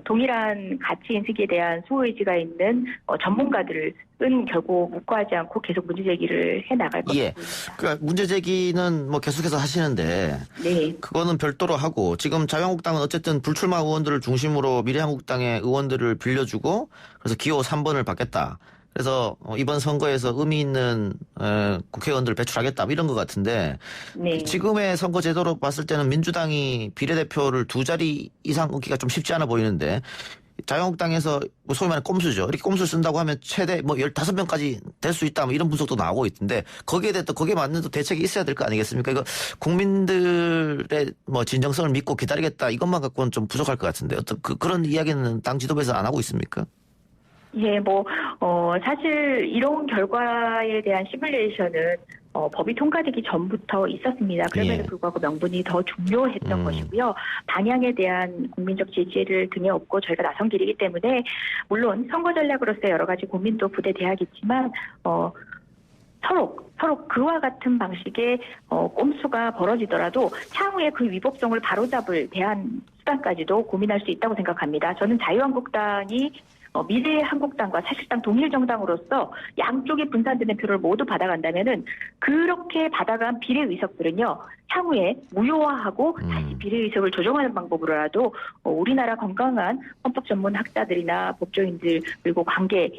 동일한 가치 인식에 대한 수호의지가 있는 전문가들은 결국 묵과하지 않고 계속 문제 제기를 해 나갈 것입니다. 그러니까 문제 제기는 뭐 계속해서 하시는데 네. 그거는 별도로 하고 지금 자유한국당은 어쨌든 불출마 의원들을 중심으로 미래한국당의 의원들을 빌려주고 그래서 기호 3번을 받겠다. 그래서 이번 선거에서 의미 있는 국회의원들을 배출하겠다 이런 것 같은데 네. 지금의 선거 제도로 봤을 때는 민주당이 비례대표를 2자리 이상 얻기가 좀 쉽지 않아 보이는데 자유한국당에서 뭐 소위 말하는 꼼수죠. 이렇게 꼼수 쓴다고 하면 최대 뭐 15명까지 될 수 있다 뭐 이런 분석도 나오고 있던데 거기에 맞는 또 대책이 있어야 될 거 아니겠습니까? 이거 국민들의 뭐 진정성을 믿고 기다리겠다 이것만 갖고는 좀 부족할 것 같은데 그런 이야기는 당 지도부에서 안 하고 있습니까? 예, 사실 이런 결과에 대한 시뮬레이션은 법이 통과되기 전부터 있었습니다. 그럼에도 불구하고 명분이 더 중요했던 것이고요. 방향에 대한 국민적 지지를 등에 업고 저희가 나선 길이기 때문에 물론 선거 전략으로서 여러 가지 고민도 부대돼야겠지만 서로 그와 같은 방식의 꼼수가 벌어지더라도 향후에 그 위법성을 바로잡을 대안 수단까지도 고민할 수 있다고 생각합니다. 저는 자유한국당이 미래의 한국당과 사실상 동일 정당으로서 양쪽에 분산되는 표를 모두 받아간다면은 그렇게 받아간 비례 의석들은요 향후에 무효화하고 다시 비례 의석을 조정하는 방법으로라도 우리나라 건강한 헌법 전문 학자들이나 법조인들 그리고 관계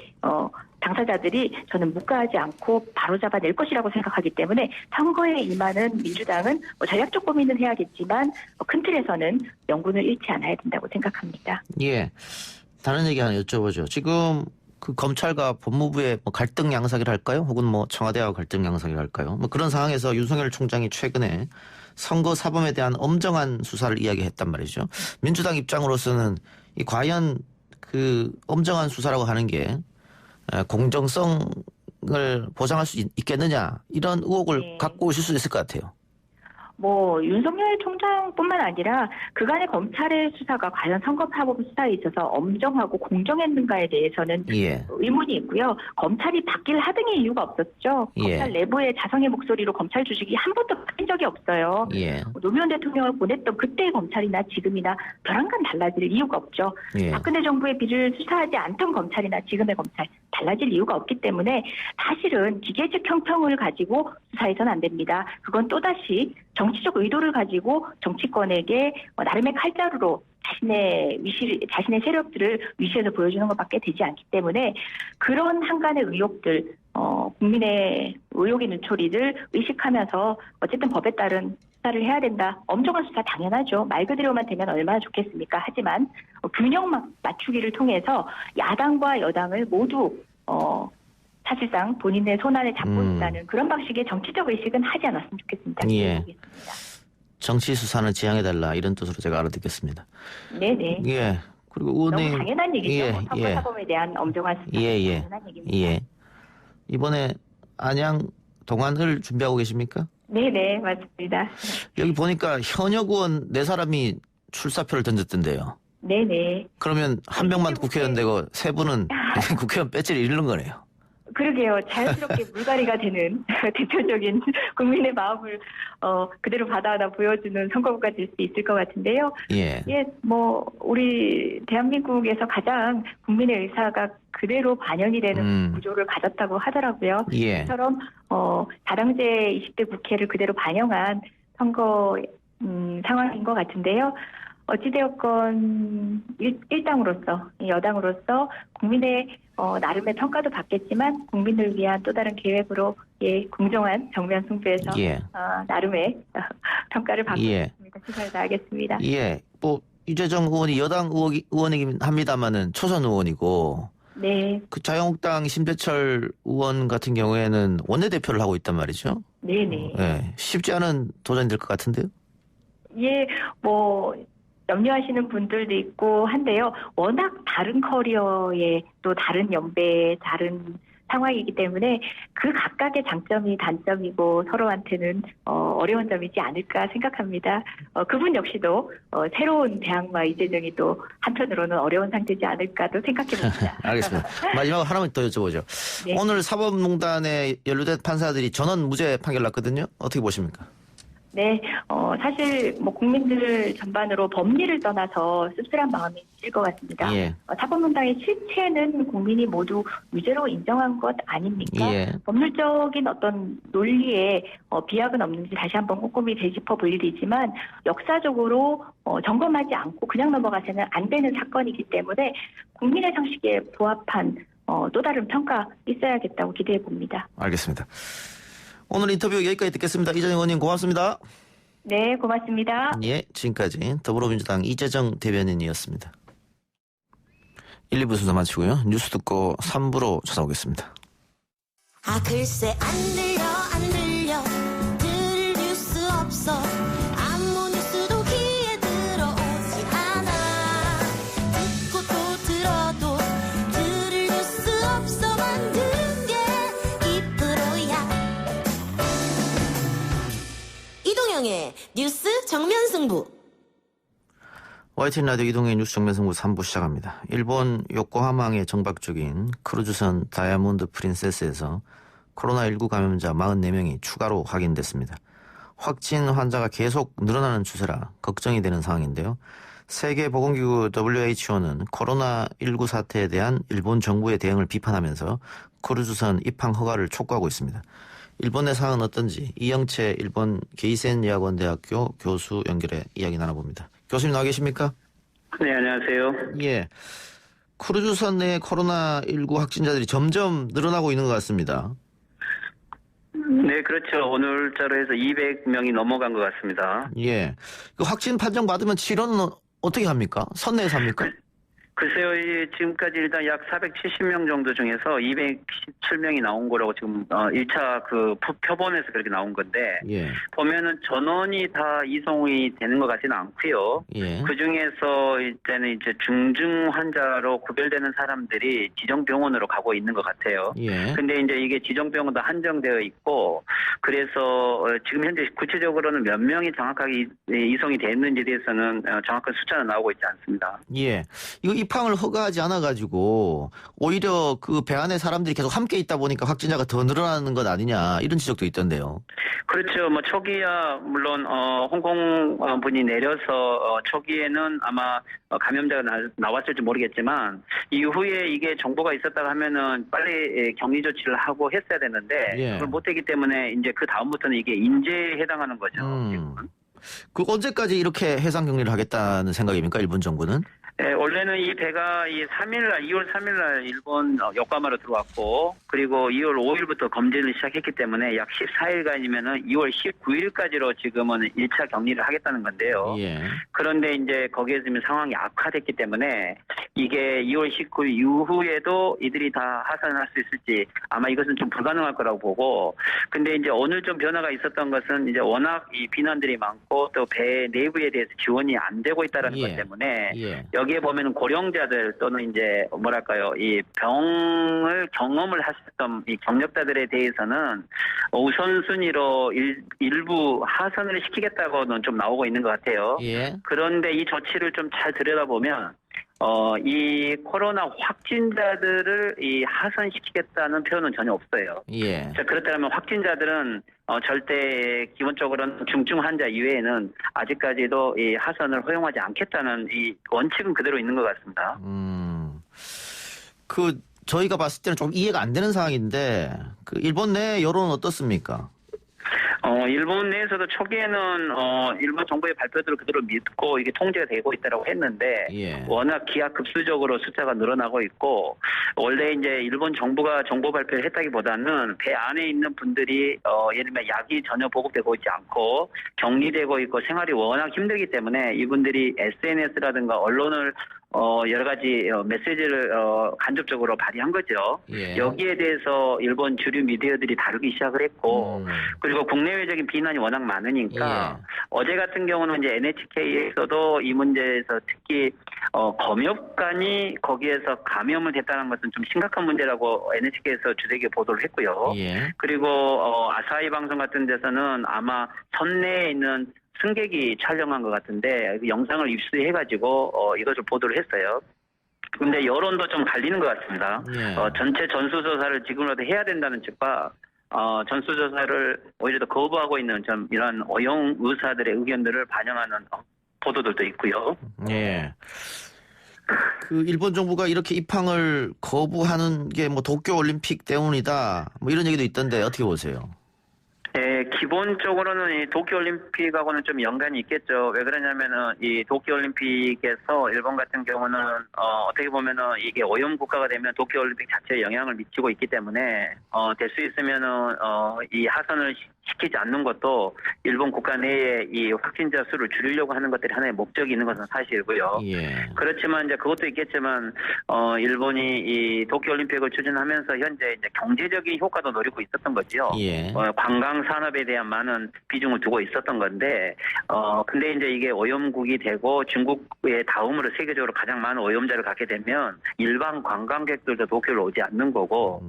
당사자들이 저는 묵과하지 않고 바로잡아낼 것이라고 생각하기 때문에 선거에 임하는 민주당은 전략적 고민은 해야겠지만 큰 틀에서는 명분을 잃지 않아야 된다고 생각합니다. 예. 다른 얘기 하나 여쭤보죠. 지금 그 검찰과 법무부의 뭐 갈등 양상이라 할까요? 혹은 뭐 청와대와 갈등 양상이라 할까요? 뭐 그런 상황에서 윤석열 총장이 최근에 선거 사범에 대한 엄정한 수사를 이야기했단 말이죠. 민주당 입장으로서는 과연 그 엄정한 수사라고 하는 게 공정성을 보장할 수 있겠느냐 이런 의혹을 갖고 오실 수 있을 것 같아요. 윤석열 총장뿐만 아니라 그간의 검찰의 수사가 과연 선거사법 수사에 있어서 엄정하고 공정했는가에 대해서는 의문이 있고요. 검찰이 바뀔 하등의 이유가 없었죠. 검찰 내부의 자성의 목소리로 검찰 조직이 한 번도 바뀐 적이 없어요. 노무현 대통령을 보냈던 그때의 검찰이나 지금이나 벼랑간 달라질 이유가 없죠. 박근혜 정부의 비리를 수사하지 않던 검찰이나 지금의 검찰 달라질 이유가 없기 때문에 사실은 기계적 형평을 가지고 수사해서는 안 됩니다. 그건 또다시 정치적 의도를 가지고 정치권에게 나름의 칼자루로 자신의 세력들을 위시해서 보여주는 것밖에 되지 않기 때문에 그런 한간의 의혹들, 국민의 의혹의 눈초리를 의식하면서 어쨌든 법에 따른 수사를 해야 된다. 엄정한 수사 당연하죠. 말 그대로만 되면 얼마나 좋겠습니까? 하지만 균형 맞추기를 통해서 야당과 여당을 모두 사실상 본인의 손안에 잡고 있다는 그런 방식의 정치적 의식은 하지 않았으면 좋겠습니다. 정치 수사는 지양해달라 이런 뜻으로 제가 알아듣겠습니다. 네네. 그리고 의원님 너무 당연한 얘기죠. 선거사범에 대한 엄정한 수사 당연한 얘기입니다. 이번에 안양 동안을 준비하고 계십니까? 네네 맞습니다. 여기 보니까 현역 의원 4사람이 출사표를 던졌던데요. 네네. 그러면 한 명만 국회의원 되고 3분은 국회의원 배지를 잃는 거네요. 그러게요. 자연스럽게 물갈이가 되는 대표적인 국민의 마음을 그대로 받아다 보여주는 선거구가 될 수 있을 것 같은데요. 우리 대한민국에서 가장 국민의 의사가 그대로 반영이 되는 구조를 가졌다고 하더라고요. 이처럼 다당제 20대 국회를 그대로 반영한 선거 상황인 것 같은데요. 어찌되었건 일당으로서 여당으로서 국민의 나름의 평가도 받겠지만 국민을 위한 또 다른 계획으로 공정한 정면 승부에서 나름의 평가를 받고 있습니다. 최선을 다하겠습니다. 유재정 의원이 여당 의원이긴 합니다만은 초선 의원이고 그 자유한국당 심재철 의원 같은 경우에는 원내대표를 하고 있단 말이죠. 쉽지 않은 도전이 될 것 같은데요. 염려하시는 분들도 있고 한데요. 워낙 다른 커리어에 또 다른 연배에 다른 상황이기 때문에 그 각각의 장점이 단점이고 서로한테는 어려운 점이지 않을까 생각합니다. 그분 역시도 새로운 대항마 이재정이 또 한편으로는 어려운 상태지 않을까도 생각해봅니다. 알겠습니다. 마지막으로 하나만 더 여쭤보죠. 네. 오늘 사법농단에 연루된 판사들이 전원 무죄 판결 났거든요. 어떻게 보십니까? 네, 사실 뭐 국민들 전반으로 법리를 떠나서 씁쓸한 마음이 들 것 같습니다. 예. 사법농단의 실체는 국민이 모두 유죄로 인정한 것 아닙니까? 예. 법률적인 어떤 논리에 비약은 없는지 다시 한번 꼼꼼히 되짚어 볼 일이지만 역사적으로 점검하지 않고 그냥 넘어가서는 안 되는 사건이기 때문에 국민의 상식에 부합한 또 다른 평가 있어야겠다고 기대해 봅니다. 알겠습니다. 오늘 인터뷰 여기까지 듣겠습니다. 이재정 의원님 고맙습니다. 네, 고맙습니다. 예, 지금까지 더불어민주당 이재정 대변인이었습니다. 1, 2부 순서 마치고요. 뉴스 듣고 3부로 찾아오겠습니다. 아 글쎄 안 들려 들을 뉴스 없어 아무 뉴스도 귀에 들어오지 않아 듣고 또 들어도 들을 뉴스 없어 만든 게 이프로야 이동영의 뉴스 정면 승부. YTN 라디오 이동의 뉴스 정면승부 3부 시작합니다. 일본 요코하마항에 정박 중인 크루즈선 다이아몬드 프린세스에서 코로나19 감염자 44명이 추가로 확인됐습니다. 확진 환자가 계속 늘어나는 추세라 걱정이 되는 상황인데요. 세계보건기구 WHO는 코로나19 사태에 대한 일본 정부의 대응을 비판하면서 크루즈선 입항 허가를 촉구하고 있습니다. 일본의 상황은 어떤지 이영채 일본 게이센 여학원대학교 교수 연결해 이야기 나눠봅니다. 교수님 나와 계십니까? 네, 안녕하세요. 예. 크루즈선 내 코로나19 확진자들이 점점 늘어나고 있는 것 같습니다. 네, 그렇죠. 오늘자로 해서 200명이 넘어간 것 같습니다. 예. 그 확진 판정 받으면 치료는 어떻게 합니까? 선내에서 합니까? 글쎄요, 지금까지 일단 약 470명 정도 중에서 217명이 나온 거라고 지금 1차 그 표본에서 그렇게 나온 건데 예. 보면은 전원이 다 이송이 되는 것 같지는 않고요. 예. 그 중에서 이제 중증 환자로 구별되는 사람들이 지정 병원으로 가고 있는 것 같아요. 예. 근데 이제 이게 지정 병원도 한정되어 있고 그래서 지금 현재 구체적으로는 몇 명이 정확하게 이송이 됐는지에 대해서는 정확한 숫자는 나오고 있지 않습니다. 예. 이거 입항을 허가하지 않아가지고 오히려 그 배 안에 사람들이 계속 함께 있다 보니까 확진자가 더 늘어나는 것 아니냐 이런 지적도 있던데요. 그렇죠. 뭐 초기야 물론 홍콩 분이 내려서 초기에는 아마 감염자가 나왔을지 모르겠지만 이후에 이게 정보가 있었다고 하면은 빨리 격리 조치를 하고 했어야 되는데 예. 그걸 못했기 때문에 이제 그 다음부터는 이게 인재에 해당하는 거죠. 그 언제까지 이렇게 해상 격리를 하겠다는 생각입니까? 일본 정부는? 네, 원래는 이 배가 이 2월 3일날 일본 요코하마로 들어왔고 그리고 2월 5일부터 검진을 시작했기 때문에 약 14일간이면은 2월 19일까지로 지금은 1차 격리를 하겠다는 건데요. 예. 그런데 이제 거기에 지금 상황이 악화됐기 때문에 이게 2월 19일 이후에도 이들이 다 하산을 할 수 있을지 아마 이것은 좀 불가능할 거라고 보고 근데 이제 오늘 좀 변화가 있었던 것은 이제 워낙 이 비난들이 많고 또 배 내부에 대해서 지원이 안 되고 있다는 것 때문에 여기에 보면 고령자들 또는 이제 뭐랄까요 이 병을 경험을 하셨던 이 경력자들에 대해서는 우선순위로 일부 하선을 시키겠다고는 좀 나오고 있는 것 같아요. 예. 그런데 이 조치를 좀 잘 들여다보면 이 코로나 확진자들을 이 하선시키겠다는 표현은 전혀 없어요. 예. 자, 그렇다면 확진자들은 절대 기본적으로는 중증 환자 이외에는 아직까지도 이 하선을 허용하지 않겠다는 이 원칙은 그대로 있는 것 같습니다. 저희가 봤을 때는 좀 이해가 안 되는 상황인데 그 일본 내 여론은 어떻습니까? 일본 내에서도 초기에는 일본 정부의 발표들을 그대로 믿고 이게 통제가 되고 있다라고 했는데 워낙 기하급수적으로 숫자가 늘어나고 있고 원래 이제 일본 정부가 정보 발표를 했다기보다는 배 안에 있는 분들이 예를 들면 약이 전혀 보급되고 있지 않고 격리되고 있고 생활이 워낙 힘들기 때문에 이분들이 SNS라든가 언론을 여러 가지 메시지를 간접적으로 발휘한 거죠. 예. 여기에 대해서 일본 주류 미디어들이 다루기 시작을 했고, 그리고 국내외적인 비난이 워낙 많으니까 어제 같은 경우는 이제 NHK에서도 이 문제에서 특히 검역관이 거기에서 감염을 됐다는 것은 좀 심각한 문제라고 NHK에서 주되게 보도를 했고요. 예. 그리고 아사히 방송 같은 데서는 아마 선내에 있는 승객이 촬영한 것 같은데 그 영상을 입수해가지고 이것을 보도를 했어요. 근데 여론도 좀 갈리는 것 같습니다. 전체 전수조사를 지금이라도 해야 된다는 측과 전수조사를 오히려 더 거부하고 있는 좀 이런 어용 의사들의 의견들을 반영하는 보도들도 있고요. 예. 그 일본 정부가 이렇게 입항을 거부하는 게 뭐 도쿄올림픽 때문이다. 뭐 이런 얘기도 있던데 어떻게 보세요? 네, 기본적으로는 이 도쿄올림픽하고는 좀 연관이 있겠죠. 왜 그러냐면은 이 도쿄올림픽에서 일본 같은 경우는 어떻게 보면은 이게 오염 국가가 되면 도쿄올림픽 자체에 영향을 미치고 있기 때문에 될 수 있으면은 이 하선을 시키지 않는 것도 일본 국가 내에 이 확진자 수를 줄이려고 하는 것들이 하나의 목적이 있는 것은 사실이고요. 예. 그렇지만 이제 그것도 있겠지만 일본이 이 도쿄올림픽을 추진하면서 현재 이제 경제적인 효과도 노리고 있었던 거죠. 예. 관광 산업에 대한 많은 비중을 두고 있었던 건데 근데 이제 이게 오염국이 되고 중국의 다음으로 세계적으로 가장 많은 오염자를 갖게 되면 일반 관광객들도 도쿄를 오지 않는 거고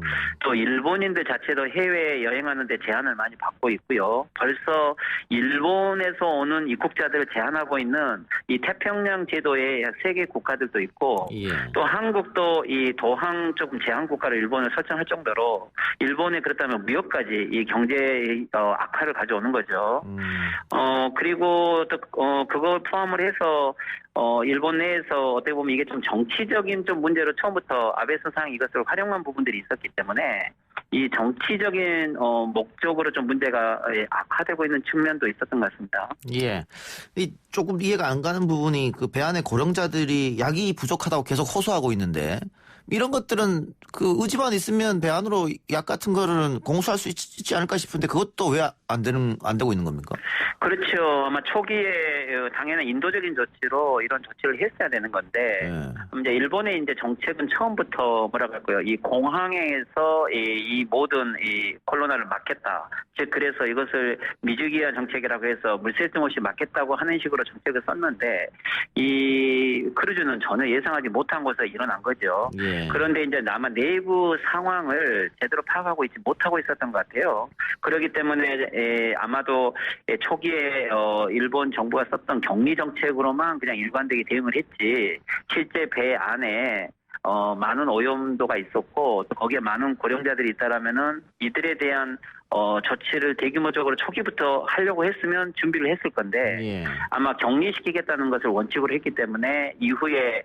또 일본인들 자체도 해외 여행하는데 제한을 많이 받고 있고요. 벌써 일본에서 오는 입국자들을 제한하고 있는 이 태평양 제도의 약 3개 국가들도 있고 또 한국도 이 도항 조금 제한 국가를 일본을 설정할 정도로 일본이 그렇다면 무역까지 이 경제 악화를 가져오는 거죠. 그리고 또 그걸 포함을 해서 일본 내에서 어떻게 보면 이게 좀 정치적인 좀 문제로 처음부터 아베 수상이 이것을 활용한 부분들이 있었기 때문에 이 정치적인 목적으로 좀 문제가 악화되고 있는 측면도 있었던 것 같습니다. 예. 조금 이해가 안 가는 부분이 그 배 안에 고령자들이 약이 부족하다고 계속 호소하고 있는데 이런 것들은 그 의지만 있으면 배 안으로 약 같은 거를 공수할 수 있지 않을까 싶은데 그것도 왜 안 되고 있는 겁니까? 그렇죠. 아마 초기에 당연히 인도적인 조치로 이런 조치를 했어야 되는 건데 이제 일본의 이제 정책은 처음부터 뭐라 할까요? 이 공항에서 이 모든 이 코로나를 막겠다. 즉 그래서 이것을 미주기한 정책이라고 해서 물세점 없이 막겠다고 하는 식으로 정책을 썼는데 이 크루즈는 전혀 예상하지 못한 곳에서 일어난 거죠. 그런데 이제 아마 내부 상황을 제대로 파악하고 있지 못하고 있었던 것 같아요. 그렇기 때문에 아마도 초기에 일본 정부가 썼던 격리 정책으로만 그냥 일관되게 대응을 했지 실제 배 안에 많은 오염도가 있었고 또 거기에 많은 고령자들이 있다라면은 이들에 대한 조치를 대규모적으로 초기부터 하려고 했으면 준비를 했을 건데 아마 격리시키겠다는 것을 원칙으로 했기 때문에 이후에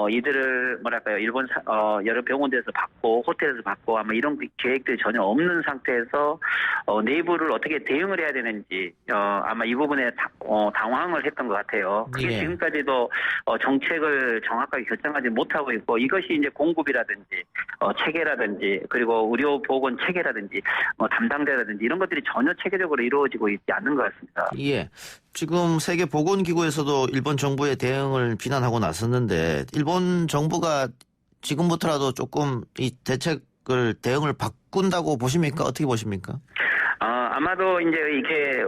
이들을 뭐랄까요 일본 여러 병원에서 받고 호텔에서 받고 아마 이런 계획들이 전혀 없는 상태에서 내부를 어떻게 대응을 해야 되는지 아마 이 부분에 당황을 했던 것 같아요. 그게 지금까지도 정책을 정확하게 결정하지 못하고 있고 이것이 이제 공급이라든지 체계라든지 그리고 의료보건 체계라든지 담당자라든지 이런 것들이 전혀 체계적으로 이루어지고 있지 않는 것 같습니다. 예. 지금 세계보건기구에서도 일본 정부의 대응을 비난하고 나섰는데 일본 정부가 지금부터라도 조금 이 대응을 바꾼다고 보십니까? 어떻게 보십니까? 아마도 이제 이게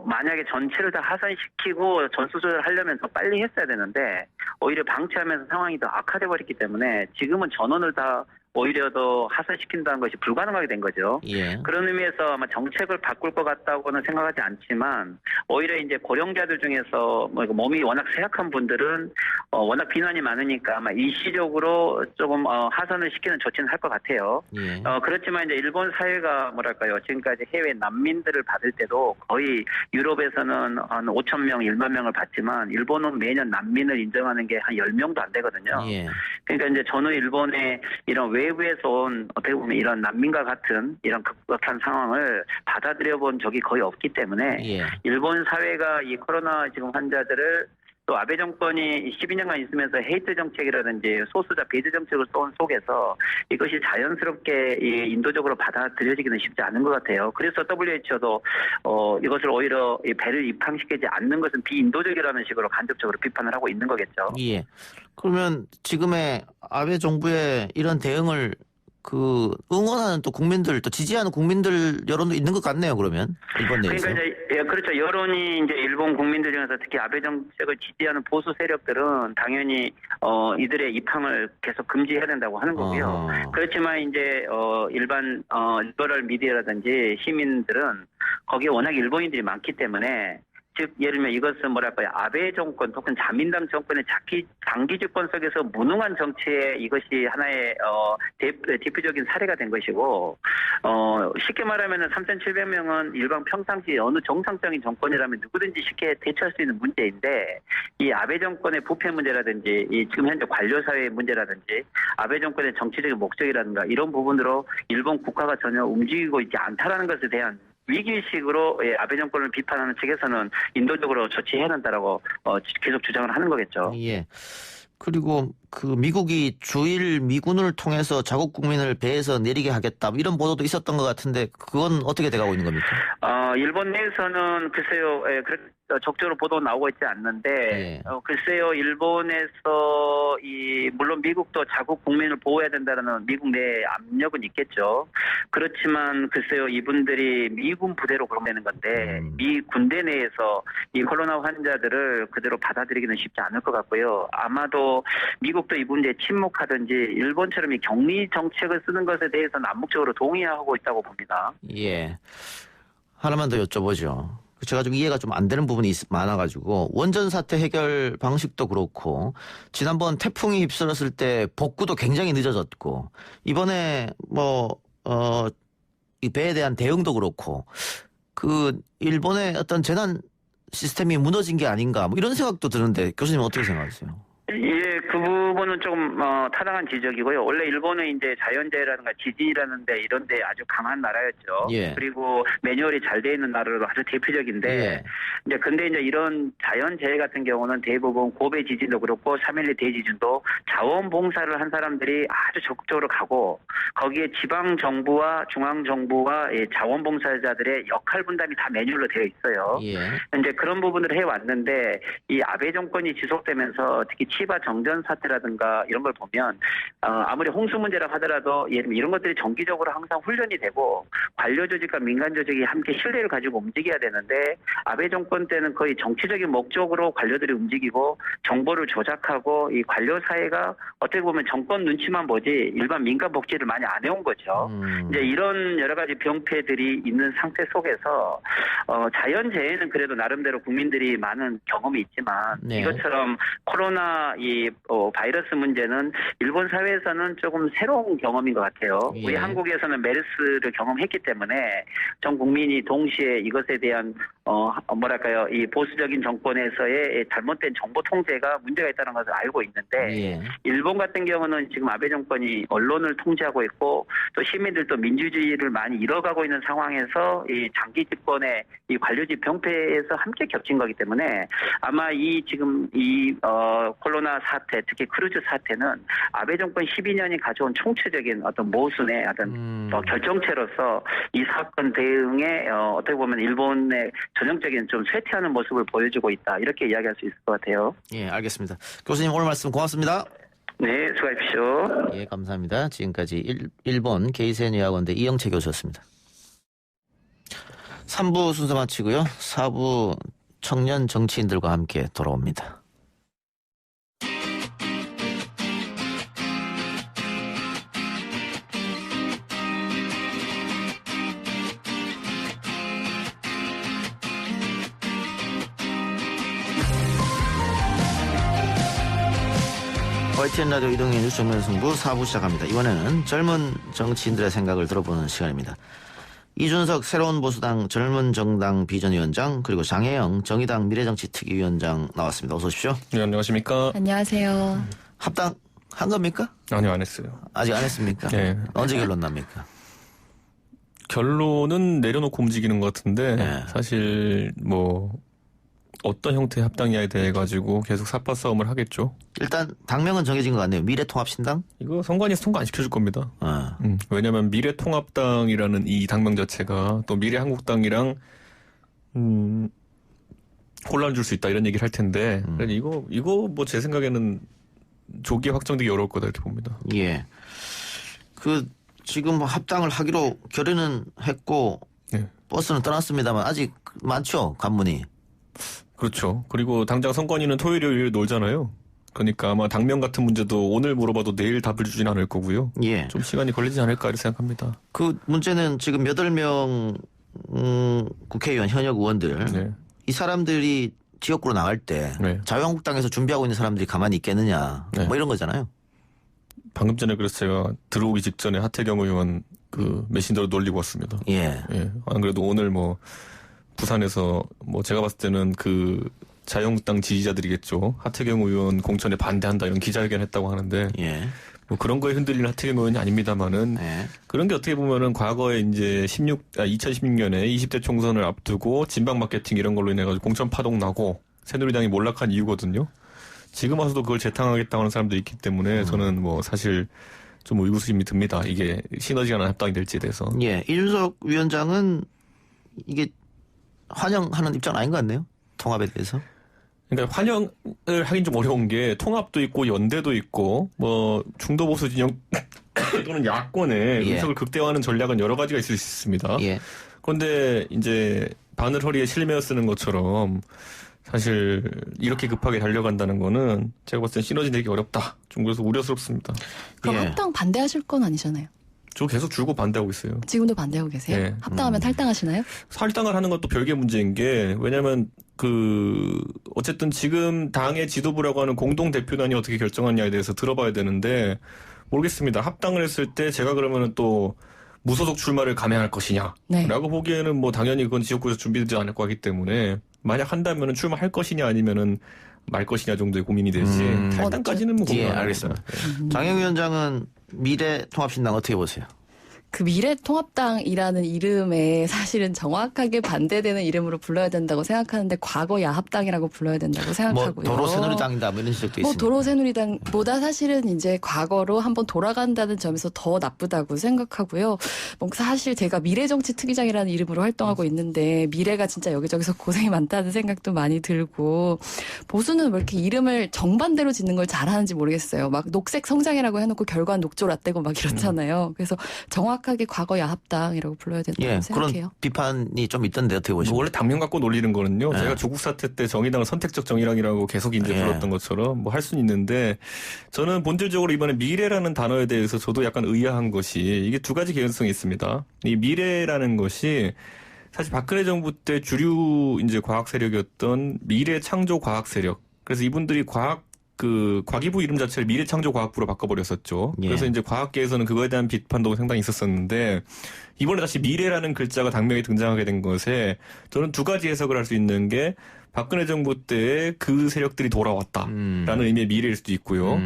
만약에 전체를 다 하산시키고 전수조사를 하려면 더 빨리 했어야 되는데 오히려 방치하면서 상황이 더 악화돼 버렸기 때문에 지금은 전원을 다 오히려 더 하산시킨다는 것이 불가능하게 된 거죠. 그런 의미에서 아마 정책을 바꿀 것 같다고는 생각하지 않지만 오히려 이제 고령자들 중에서 몸이 워낙 쇠약한 분들은 워낙 비난이 많으니까 아마 일시적으로 조금 하산을 시키는 조치는 할 것 같아요. 그렇지만 이제 일본 사회가 뭐랄까요 지금까지 해외 난민들을 받을 때도 거의 유럽에서는 한 5,000명, 1만 명을 받지만 일본은 매년 난민을 인정하는 게 한 10명도 안 되거든요. 그러니까 이제 저는 일본의 이런 외부에서 온 어떻게 보면 이런 난민과 같은 이런 급박한 상황을 받아들여 본 적이 거의 없기 때문에 일본 사회가 이 코로나 지금 환자들을 또 아베 정권이 12년간 있으면서 헤이트 정책이라든지 소수자 배제 정책을 쏜 속에서 이것이 자연스럽게 인도적으로 받아들여지기는 쉽지 않은 것 같아요. 그래서 WHO도 이것을 오히려 배를 입항시키지 않는 것은 비인도적이라는 식으로 간접적으로 비판을 하고 있는 거겠죠. 예. 그러면 지금의 아베 정부의 이런 대응을 응원하는 또 국민들, 또 지지하는 국민들 여론도 있는 것 같네요, 그러면. 이번 내에서. 그러니까 이제, 그렇죠. 여론이 이제 일본 국민들 중에서 특히 아베 정책을 지지하는 보수 세력들은 당연히, 이들의 입항을 계속 금지해야 된다고 하는 거고요. 그렇지만 이제, 일반, 리버럴 미디어라든지 시민들은 거기에 워낙 일본인들이 많기 때문에 즉 예를 들면 이것은 뭐랄까요 아베 정권 혹은 자민당 정권의 장기 집권 속에서 무능한 정치에 이것이 하나의 대표적인 사례가 된 것이고 쉽게 말하면은 3,700명은 일반 평상시 어느 정상적인 정권이라면 누구든지 쉽게 대처할 수 있는 문제인데 이 아베 정권의 부패 문제라든지 이 지금 현재 관료 사회의 문제라든지 아베 정권의 정치적인 목적이라든가 이런 부분으로 일본 국가가 전혀 움직이고 있지 않다라는 것에 대한 위기의식으로 아베 정권을 비판하는 측에서는 인도적으로 조치해야 된다라고 계속 주장을 하는 거겠죠. 예. 그리고 미국이 주일 미군을 통해서 자국 국민을 배에서 내리게 하겠다 이런 보도도 있었던 것 같은데 그건 어떻게 돼가고 있는 겁니까? 일본 내에서는 글쎄요, 적극적으로 보도 나오고 있지 않는데 글쎄요, 일본에서 물론 미국도 자국 국민을 보호해야 된다는 미국 내 압력은 있겠죠. 그렇지만 글쎄요, 이분들이 미군 부대로 그러는 건데 미 군대 내에서 이 코로나 환자들을 그대로 받아들이기는 쉽지 않을 것 같고요. 아마도 미국도 이 문제에 침묵하든지 일본처럼 이 격리 정책을 쓰는 것에 대해서는 암묵적으로 동의하고 있다고 봅니다. 예. 하나만 더 여쭤보죠. 제가 좀 이해가 좀 안 되는 부분이 많아가지고 원전 사태 해결 방식도 그렇고 지난번 태풍이 휩쓸었을 때 복구도 굉장히 늦어졌고 이번에 이 배에 대한 대응도 그렇고 일본의 어떤 재난 시스템이 무너진 게 아닌가 이런 생각도 드는데 교수님 어떻게 생각하세요? 예, 그 부분은 조금 타당한 지적이고요. 원래 일본은 이제 자연재해라든가 지진이라는데 이런데 아주 강한 나라였죠. 예. 그리고 매뉴얼이 잘 돼 있는 나라로 아주 대표적인데 예. 이제 근데 이제 이런 자연재해 같은 경우는 대부분 고베 지진도 그렇고 3.11 대지진도 자원봉사를 한 사람들이 아주 적극적으로 가고 거기에 지방 정부와 중앙 정부와 자원봉사자들의 역할 분담이 다 매뉴얼로 되어 있어요. 예. 이제 그런 부분을 해왔는데 이 아베 정권이 지속되면서 특히 치바 정전 사태라든가 이런 걸 보면 아무리 홍수 문제라고 하더라도 예를 들면 이런 것들이 정기적으로 항상 훈련이 되고 관료 조직과 민간 조직이 함께 신뢰를 가지고 움직여야 되는데 아베 정권 때는 거의 정치적인 목적으로 관료들이 움직이고 정보를 조작하고 이 관료 사회가 어떻게 보면 정권 눈치만 보지 일반 민간 복지를 많이 안 해온 거죠. 이제 이런 여러 가지 병폐들이 있는 상태 속에서 자연재해는 그래도 나름대로 국민들이 많은 경험이 있지만 이것처럼 코로나 바이러스 문제는 일본 사회에서는 조금 새로운 경험인 것 같아요. 우리 한국에서는 메르스를 경험했기 때문에 전 국민이 동시에 이것에 대한 이 보수적인 정권에서의 잘못된 정보 통제가 문제가 있다는 것을 알고 있는데 일본 같은 경우는 지금 아베 정권이 언론을 통제하고 있고 또 시민들도 민주주의를 많이 잃어가고 있는 상황에서 이 장기 집권의 이 관료직 병폐에서 함께 겹친 거기 때문에 아마 지금 코로나 사태, 특히 크루즈 사태는 아베 정권 12년이 가져온 총체적인 어떤 모순의 어떤 결정체로서 이 사건 대응에 어떻게 보면 일본의 전형적인 좀 쇠퇴하는 모습을 보여주고 있다. 이렇게 이야기할 수 있을 것 같아요. 예, 알겠습니다. 교수님 오늘 말씀 고맙습니다. 네, 수고하십시오. 예, 감사합니다. 지금까지 일본 게이센 의학원대 이영채 교수였습니다. 3부 순서 마치고요. 4부 청년 정치인들과 함께 돌아옵니다. YTN 라디오 이동의 뉴스 정면 승부 4부 시작합니다. 이번에는 젊은 정치인들의 생각을 들어보는 시간입니다. 이준석 새로운 보수당 젊은 정당 비전위원장 그리고 장혜영 정의당 미래정치특위위원장 나왔습니다. 어서 오십시오. 네, 안녕하십니까. 안녕하세요. 합당 한 겁니까? 아니요, 안 했어요. 아직 안 했습니까? 네. 언제 결론 납니까? 결론은 내려놓고 움직이는 것 같은데 사실 어떤 형태의 합당이냐에 대해 가지고 계속 삿바 싸움을 하겠죠. 일단 당명은 정해진 것 같네요. 미래통합신당? 이거 선관위에서 통과 안 시켜줄 겁니다. 왜냐하면 미래통합당이라는 이 당명 자체가 또 미래한국당이랑 혼란을 줄 수 있다 이런 얘기를 할 텐데 이거 뭐 제 생각에는 조기에 확정되기 어려울 거다 이렇게 봅니다. 예. 지금 합당을 하기로 결의는 했고 네. 버스는 떠났습니다만 아직 많죠, 관문이. 그렇죠. 그리고 당장 선관위는 토요일, 일요일 놀잖아요. 그러니까 아마 당면 같은 문제도 오늘 물어봐도 내일 답을 주진 않을 거고요. 예. 좀 시간이 걸리지 않을까 이렇게 생각합니다. 그 문제는 지금 8명 국회의원 현역 의원들 네. 이 사람들이 지역구로 나갈 때 네. 자유한국당에서 준비하고 있는 사람들이 가만히 있겠느냐 네. 뭐 이런 거잖아요. 방금 전에 그래서 제가 들어오기 직전에 하태경 의원 그 메신저로 놀리고 왔습니다. 예. 안 그래도 오늘 뭐 부산에서 뭐 제가 봤을 때는 그 자유한국당 지지자들이겠죠. 하태경 의원 공천에 반대한다 이런 기자회견 했다고 하는데 예. 뭐 그런 거에 흔들리는 하태경 의원이 아닙니다만은 예. 그런 게 어떻게 보면은 과거에 이제 2016년에 20대 총선을 앞두고 진방 마케팅 이런 걸로 인해 가지고 공천 파동 나고 새누리당이 몰락한 이유거든요. 지금 와서도 그걸 재탕하겠다고 하는 사람들이 있기 때문에 저는 뭐 사실 좀 의구심이 듭니다. 이게 시너지가 나는 합당이 될지에 대해서. 예. 이준석 위원장은 이게 환영하는 입장 아닌 것 같네요. 통합에 대해서. 그러니까 환영을 하긴 좀 어려운 게 통합도 있고 연대도 있고 뭐 중도 보수 진영 또는 야권의 의석을 극대화하는 전략은 여러 가지가 있을 수 있습니다. 예. 그런데 이제 바늘 허리에 실매어 쓰는 것처럼 사실 이렇게 급하게 달려간다는 거는 제가 봤을 땐 시너지 내기 어렵다. 좀 그래서 우려스럽습니다. 그럼 합당 반대하실 건 아니잖아요. 저 계속 줄고 반대하고 있어요. 지금도 반대하고 계세요? 네. 합당하면 탈당하시나요? 탈당을 하는 건 또 별개 문제인 게 왜냐하면 어쨌든 지금 당의 지도부라고 하는 공동대표단이 어떻게 결정하냐에 대해서 들어봐야 되는데 모르겠습니다. 합당을 했을 때 제가 그러면은 또 무소속 출마를 감행할 것이냐 라고 보기에는 뭐 당연히 그건 지역구에서 준비되지 않을 거기 때문에 만약 한다면은 출마할 것이냐 아니면은 말 것이냐 정도의 고민이 되지 탈당까지는 뭐 고민 안 알겠습니다. 장영 위원장은 미래통합신당 어떻게 보세요? 그 미래통합당이라는 이름에 사실은 정확하게 반대되는 이름으로 불러야 된다고 생각하는데 과거 야합당이라고 불러야 된다고 생각하고요. 뭐 도로 새누리당이다 뭐 이런 지적도 있습니다. 도로 새누리당보다 사실은 이제 과거로 한번 돌아간다는 점에서 더 나쁘다고 생각하고요. 뭐 사실 제가 미래정치특위장이라는 이름으로 활동하고 있는데 미래가 진짜 여기저기서 고생이 많다는 생각도 많이 들고 보수는 왜 이렇게 이름을 정반대로 짓는 걸 잘하는지 모르겠어요. 막 녹색 성장이라고 해놓고 결과는 녹조 라떼고 막 이렇잖아요. 그래서 정확하게 과거 야합당이라고 불러야 된다고 생각해요. 그런 비판이 좀 있던데 어떻게 보십니까? 원래 당명 갖고 놀리는 거는요. 제가 조국 사태 때 정의당을 선택적 정의당이라고 계속 이제 불렀던 것처럼 뭐 할 수는 있는데 저는 본질적으로 이번에 미래라는 단어에 대해서 저도 약간 의아한 것이 이게 두 가지 개연성이 있습니다. 이 미래라는 것이 사실 박근혜 정부 때 주류 이제 과학 세력이었던 미래 창조 과학 세력. 그래서 이분들이 과기부 이름 자체를 미래창조과학부로 바꿔버렸었죠. 그래서 이제 과학계에서는 그거에 대한 비판도 상당히 있었었는데 이번에 다시 미래라는 글자가 당명에 등장하게 된 것에 저는 두 가지 해석을 할 수 있는 게 박근혜 정부 때 그 세력들이 돌아왔다라는 의미의 미래일 수도 있고요.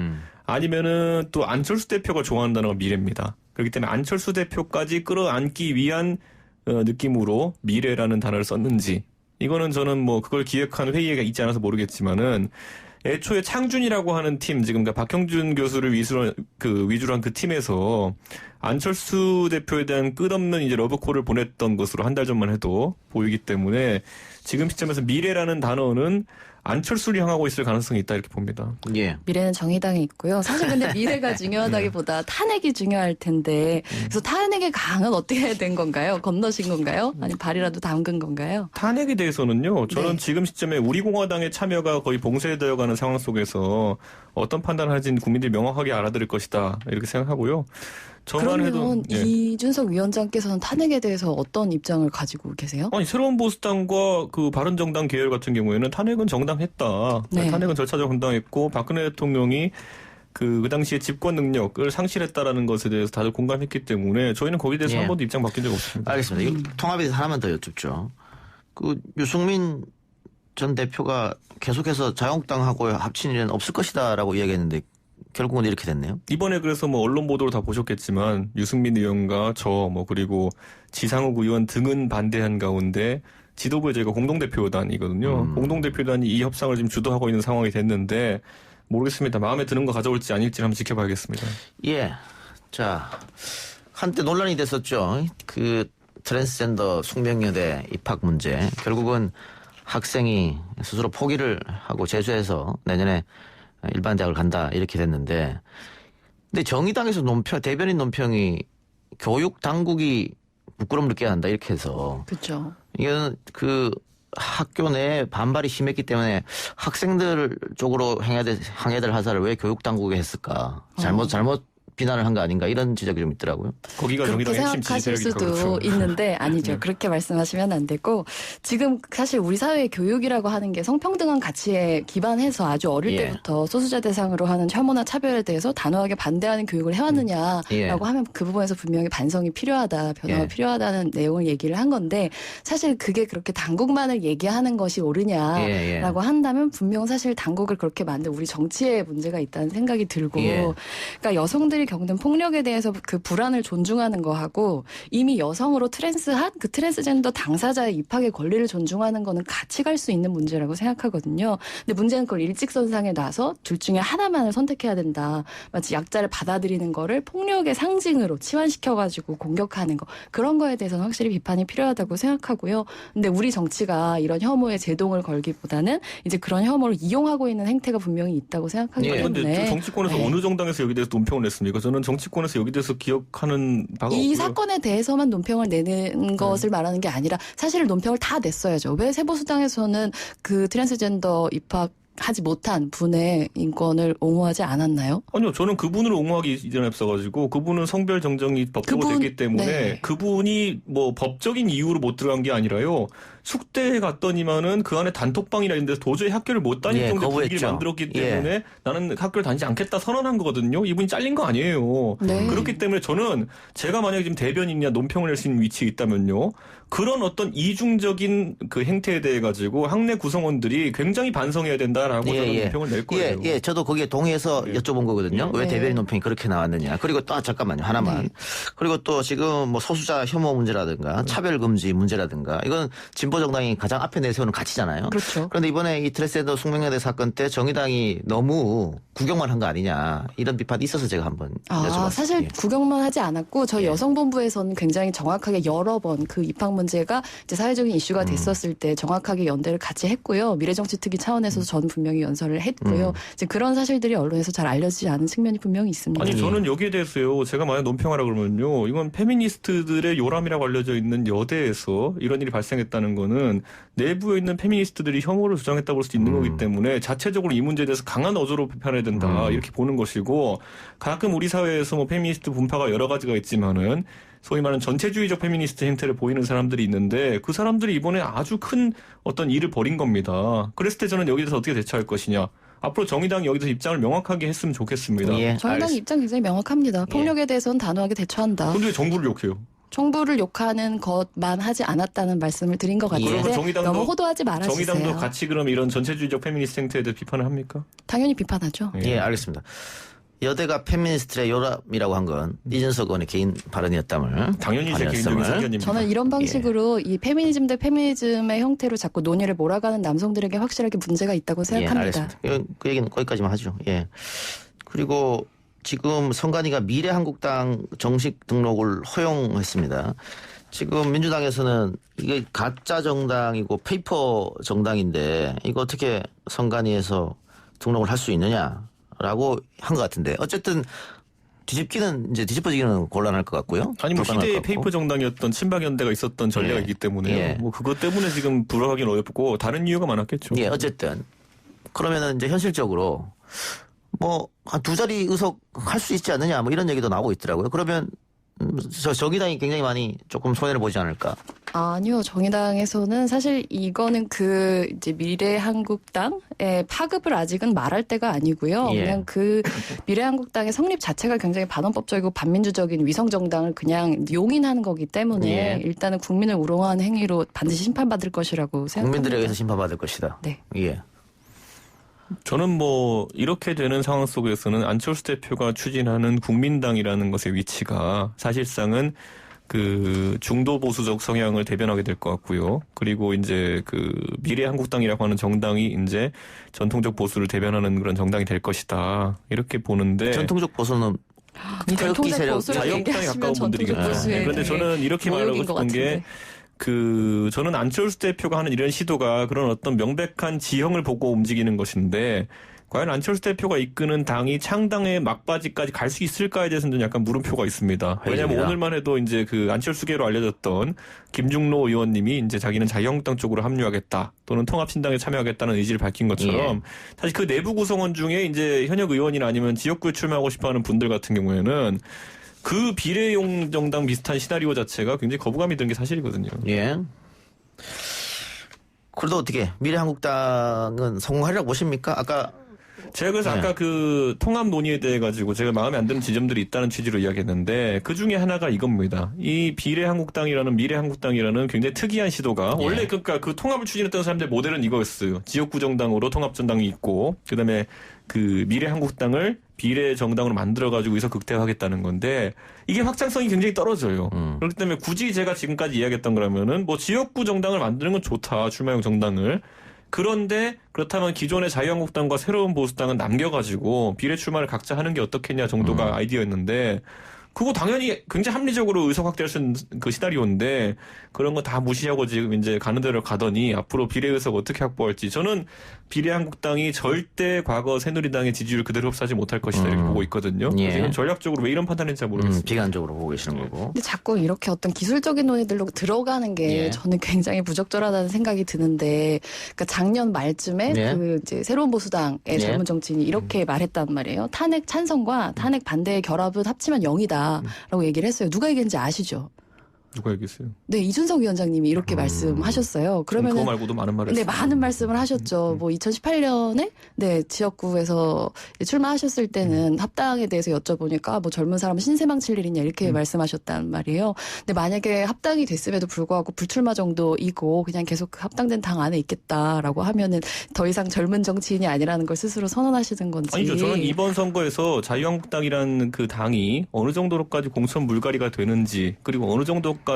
아니면은 또 안철수 대표가 좋아하는 단어가 미래입니다. 그렇기 때문에 안철수 대표까지 끌어안기 위한 느낌으로 미래라는 단어를 썼는지 이거는 저는 뭐 그걸 기획한 회의가 있지 않아서 모르겠지만은 애초에 창준이라고 하는 팀, 지금 박형준 교수를 위주로 한 그 팀에서 안철수 대표에 대한 끝없는 이제 러브콜을 보냈던 것으로 한 달 전만 해도 보이기 때문에 지금 시점에서 미래라는 단어는 안철수를 향하고 있을 가능성이 있다 이렇게 봅니다. 예. 미래는 정의당에 있고요. 사실 근데 미래가 중요하다기보다 탄핵이 중요할 텐데 그래서 탄핵의 강은 어떻게 된 건가요? 건너신 건가요? 아니면 발이라도 담근 건가요? 탄핵에 대해서는요. 저는 지금 시점에 우리 공화당의 참여가 거의 봉쇄되어가는 상황 속에서 어떤 판단을 하는지는 국민들이 명확하게 알아들을 것이다 이렇게 생각하고요. 그러면 이준석 위원장께서는 탄핵에 대해서 어떤 입장을 가지고 계세요? 아니 새로운 보수당과 그 바른정당 계열 같은 경우에는 탄핵은 정당했다. 탄핵은 절차적으로 정당했고 박근혜 대통령이 그 당시에 집권 능력을 상실했다라는 것에 대해서 다들 공감했기 때문에 저희는 거기에 대해서 한 번도 입장 바뀐 적 없습니다. 알겠습니다. 이거 통합에 대해서 하나만 더 여쭙죠. 그 유승민 전 대표가 계속해서 자유한국당하고 합친 일은 없을 것이다라고 이야기했는데 결국은 이렇게 됐네요. 이번에 그래서 뭐 언론 보도를 다 보셨겠지만 유승민 의원과 그리고 지상욱 의원 등은 반대한 가운데 지도부에 저희가 공동대표단이거든요. 공동대표단이 이 협상을 지금 주도하고 있는 상황이 됐는데 모르겠습니다. 마음에 드는 거 가져올지 아닐지 한번 지켜봐야겠습니다. 예. 자, 한때 논란이 됐었죠. 그 트랜스젠더 숙명여대 입학 문제. 결국은 학생이 스스로 포기를 하고 재수해서 내년에 일반 대학을 간다 이렇게 됐는데, 근데 정의당에서 대변인 논평이 교육 당국이 부끄러움을 느껴야 한다 이렇게 해서, 그렇죠. 이건 그 학교 내에 반발이 심했기 때문에 학생들 쪽으로 항해야 될 하사를 왜 교육 당국에 했을까? 잘못 비난을 한 거 아닌가 이런 지적이 좀 있더라고요. 거기가 그렇게 생각하실 수도 있는데 아니죠. 네. 그렇게 말씀하시면 안 되고, 지금 사실 우리 사회의 교육이라고 하는 게 성평등한 가치에 기반해서 아주 어릴 때부터 소수자 대상으로 하는 혐오나 차별에 대해서 단호하게 반대하는 교육을 해왔느냐라고 하면 그 부분에서 분명히 반성이 필요하다, 변화가 필요하다는 내용을 얘기를 한 건데, 사실 그게 그렇게 당국만을 얘기하는 것이 옳으냐라고 한다면 분명 사실 당국을 그렇게 만든 우리 정치에 문제가 있다는 생각이 들고, 그러니까 여성들이 겪는 폭력에 대해서 그 불안을 존중하는 거하고 이미 여성으로 트랜스한 그 트랜스젠더 당사자의 입학의 권리를 존중하는 거는 같이 갈 수 있는 문제라고 생각하거든요. 근데 문제는 그걸 일직선상에 놔서 둘 중에 하나만을 선택해야 된다. 마치 약자를 받아들이는 거를 폭력의 상징으로 치환시켜가지고 공격하는 거, 그런 거에 대해서는 확실히 비판이 필요하다고 생각하고요. 근데 우리 정치가 이런 혐오에 제동을 걸기보다는 이제 그런 혐오를 이용하고 있는 행태가 분명히 있다고 생각하기 때문에. 그런데 정치권에서 어느 정당에서 여기 대해서 논평을 냈습니까? 저는 정치권에서 여기 대해서 기억하는 바가 없고요. 이 사건에 대해서만 논평을 내는 것을 말하는 게 아니라 사실 논평을 다 냈어야죠. 왜 세보수당에서는 그 트랜스젠더 입학하지 못한 분의 인권을 옹호하지 않았나요? 아니요. 저는 그분을 옹호하기 이전에 앞서가지고 그분은 성별 정정이 법적으로 됐기 때문에 그분이 뭐 법적인 이유로 못 들어간 게 아니라요. 숙대에 갔더니만은 그 안에 단톡방이나 이런 데서 도저히 학교를 못 다닐 정도의 분위기를 만들었기 때문에 나는 학교를 다니지 않겠다 선언한 거거든요. 이분이 잘린 거 아니에요. 그렇기 때문에 저는 제가 만약에 지금 대변인이나 논평을 낼 수 있는 위치에 있다면요. 그런 어떤 이중적인 그 행태에 대해 가지고 학내 구성원들이 굉장히 반성해야 된다라고 저는 논평을 낼 거예요. 저도 거기에 동의해서 여쭤본 거거든요. 왜 대변인 논평이 그렇게 나왔느냐. 그리고 또 잠깐만요. 하나만. 그리고 또 지금 뭐 소수자 혐오 문제라든가 차별금지 문제라든가 이건 진보 정당이 가장 앞에 내세우는 가치잖아요. 그렇죠. 그런데 이번에 이 트랜스젠더 숙명여대 사건 때 정의당이 너무 구경만 한 거 아니냐 이런 비판이 있어서 제가 한번 여쭤봤습니다. 사실 구경만 하지 않았고 저희 여성본부에서는 굉장히 정확하게 여러 번 그 입학 문제가 이제 사회적인 이슈가 됐었을 때 정확하게 연대를 같이 했고요. 미래정치특위 차원에서도 저는 분명히 연설을 했고요. 이제 그런 사실들이 언론에서 잘 알려지지 않은 측면이 분명히 있습니다. 아니 저는 여기에 대해서요. 제가 만약 논평하라 그러면요. 이건 페미니스트들의 요람이라고 알려져 있는 여대에서 이런 일이 발생했다는 거는 내부에 있는 페미니스트들이 혐오를 주장했다고 볼 수 있는 거기 때문에 자체적으로 이 문제에 대해서 강한 어조로 비판해야 된다. 이렇게 보는 것이고, 가끔 우리 사회에서 뭐 페미니스트 분파가 여러 가지가 있지만은 소위 말하는 전체주의적 페미니스트 행태를 보이는 사람들이 있는데 그 사람들이 이번에 아주 큰 어떤 일을 벌인 겁니다. 그랬을 때 저는 여기서 어떻게 대처할 것이냐. 앞으로 정의당이 여기서 입장을 명확하게 했으면 좋겠습니다. 정의당 입장 굉장히 명확합니다. 폭력에 대해서는 단호하게 대처한다. 그런데 왜 정부를 욕해요? 정부를 욕하는 것만 하지 않았다는 말씀을 드린 것 같은데 너무 호도하지 말아주세요. 정의당도 같이 그럼 이런 전체주의적 페미니스트 행태에 대해 비판을 합니까? 당연히 비판하죠. 예, 알겠습니다. 여대가 페미니스트의 요람이라고 한 건 이준석 의원의 개인 발언이었다면 당연히 제 개인적인 사견입니다. 저는 이런 방식으로 이 페미니즘 대 페미니즘의 형태로 자꾸 논의를 몰아가는 남성들에게 확실하게 문제가 있다고 생각합니다. 알겠습니다. 그 얘기는 거기까지만 하죠. 예. 그리고 지금 선관위가 미래한국당 정식 등록을 허용했습니다. 지금 민주당에서는 이게 가짜 정당이고 페이퍼 정당인데 이거 어떻게 선관위에서 등록을 할 수 있느냐라고 한 것 같은데 어쨌든 뒤집어지기는 곤란할 것 같고요. 아니 뭐 시대의 페이퍼 정당이었던 친박연대가 있었던 전례가 있기 때문에 뭐 그것 때문에 지금 불허하기는 어렵고 다른 이유가 많았겠죠. 예, 어쨌든 그러면은 이제 현실적으로 뭐 한 두 자리 의석 할 수 있지 않느냐 뭐 이런 얘기도 나오고 있더라고요. 그러면 정의당이 굉장히 많이 조금 손해를 보지 않을까? 아니요. 정의당에서는 사실 이거는 그 이제 미래한국당의 파급을 아직은 말할 때가 아니고요. 그냥 그 미래한국당의 성립 자체가 굉장히 반헌법적이고 반민주적인 위성정당을 그냥 용인하는 거기 때문에 일단은 국민을 우롱한 행위로 반드시 심판받을 것이라고 생각합니다. 국민들에 의해서 심판받을 것이다. 네. 예. 저는 뭐 이렇게 되는 상황 속에서는 안철수 대표가 추진하는 국민당이라는 것의 위치가 사실상은 그 중도 보수적 성향을 대변하게 될 것 같고요. 그리고 이제 그 미래한국당이라고 하는 정당이 이제 전통적 보수를 대변하는 그런 정당이 될 것이다. 이렇게 보는데 전통적 보수는 전통적 세력, 보수를 자유한국당에 가까운 분들이겠죠. 보수에 그런데 저는 이렇게 말하고 싶은 게 저는 안철수 대표가 하는 이런 시도가 그런 어떤 명백한 지형을 보고 움직이는 것인데 과연 안철수 대표가 이끄는 당이 창당의 막바지까지 갈 수 있을까에 대해서는 약간 물음표가 있습니다. 왜냐하면 오늘만 해도 이제 그 안철수계로 알려졌던 김중로 의원님이 이제 자기는 자유한국당 쪽으로 합류하겠다 또는 통합신당에 참여하겠다는 의지를 밝힌 것처럼 사실 그 내부 구성원 중에 이제 현역 의원이나 아니면 지역구에 출마하고 싶어하는 분들 같은 경우에는 그 비례용 정당 비슷한 시나리오 자체가 굉장히 거부감이 드는 게 사실이거든요. 예. 그래도 어떻게 미래한국당은 성공하리라고 보십니까? 제가 그래서 아까 그 통합 논의에 대해 가지고 제가 마음에 안 드는 지점들이 있다는 취지로 이야기했는데 그 중에 하나가 이겁니다. 이 비례한국당이라는 미래한국당이라는 굉장히 특이한 시도가 원래 그러니까 그 통합을 추진했던 사람들의 모델은 이거였어요. 지역구 정당으로 통합정당이 있고 그다음에 그 미래한국당을 비례정당으로 만들어가지고 여기서 극대화하겠다는 건데 이게 확장성이 굉장히 떨어져요. 그렇기 때문에 굳이 제가 지금까지 이야기했던 거라면은 뭐 지역구 정당을 만드는 건 좋다. 출마용 정당을. 그런데 그렇다면 기존의 자유한국당과 새로운 보수당은 남겨가지고 비례 출마를 각자 하는 게 어떻겠냐 정도가 아이디어였는데 그거 당연히 굉장히 합리적으로 의석 확대할 수 있는 그 시나리오인데 그런 거 다 무시하고 지금 이제 가는 대로 가더니 앞으로 비례 의석 어떻게 확보할지 저는 비례한국당이 절대 과거 새누리당의 지지율 그대로 흡수하지 못할 것이다 이렇게 보고 있거든요. 지금 전략적으로 왜 이런 판단인지 잘 모르겠습니다. 비관적으로 보고 계시는 거고. 근데 자꾸 이렇게 어떤 기술적인 논의들로 들어가는 게 저는 굉장히 부적절하다는 생각이 드는데 그러니까 작년 말쯤에 그 이제 새로운 보수당의 젊은 정치인이 이렇게 말했단 말이에요. 탄핵 찬성과 탄핵 반대의 결합은 합치면 0이다. 라고 얘기를 했어요. 누가 얘기했는지 아시죠? 누가 얘기했어요? 네, 이준석 위원장님이 이렇게 말씀하셨어요. 그러면 그거 말고도 많은 말을 네, 했어요. 많은 말씀을 하셨죠. 뭐 2018년에 네, 지역구에서 출마하셨을 때는 합당에 대해서 여쭤보니까 뭐 젊은 사람은 신세망 칠 일이냐 이렇게 말씀하셨단 말이에요. 근데 만약에 합당이 됐음에도 불구하고 불출마 정도이고 그냥 계속 그 합당된 당 안에 있겠다라고 하면은 더 이상 젊은 정치인이 아니라는 걸 스스로 선언하시는 건지. 아니죠. 저는 이번 선거에서 자유한국당이라는 그 당이 어느 정도로까지 공천 물갈이가 되는지 그리고 어느 정도까지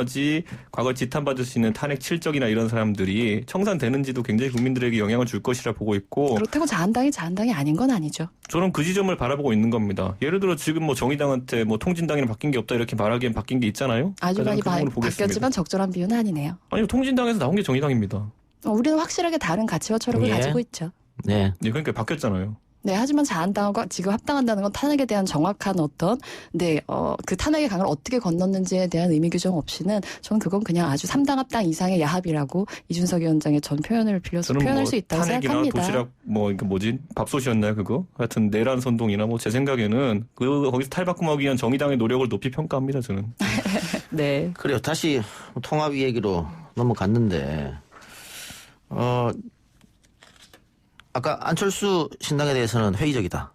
과거 지탄받을 수 있는 탄핵 칠적이나 이런 사람들이 청산되는지도 굉장히 국민들에게 영향을 줄 것이라 보고 있고 그렇다고 자한당이 아닌 건 아니죠. 저는 그 지점을 바라보고 있는 겁니다. 예를 들어 지금 뭐 정의당한테 뭐 통진당이랑 바뀐 게 없다 이렇게 말하기엔 바뀐 게 있잖아요. 아주 많이 바뀌었지만 적절한 비유는 아니네요. 아니요. 통진당에서 나온 게 정의당입니다. 우리는 확실하게 다른 가치와 철학을 가지고 있죠. 네. 그러니까 바뀌었잖아요. 네, 하지만 자한당과 지금 합당한다는 건 탄핵에 대한 정확한 어떤, 그 탄핵의 강을 어떻게 건넜는지에 대한 의미 규정 없이는 저는 그건 그냥 아주 3당 합당 이상의 야합이라고 이준석 위원장의 전 표현을 빌려서 표현할 수 있다고 생각합니다. 도시락 밥솥이었나요 그거? 하여튼 내란 선동이나 뭐 제 생각에는 거기서 탈바꿈하기 위한 정의당의 노력을 높이 평가합니다 저는. 네. 그래요. 다시 통합 얘기로 넘어갔는데 아까 안철수 신당에 대해서는 회의적이다.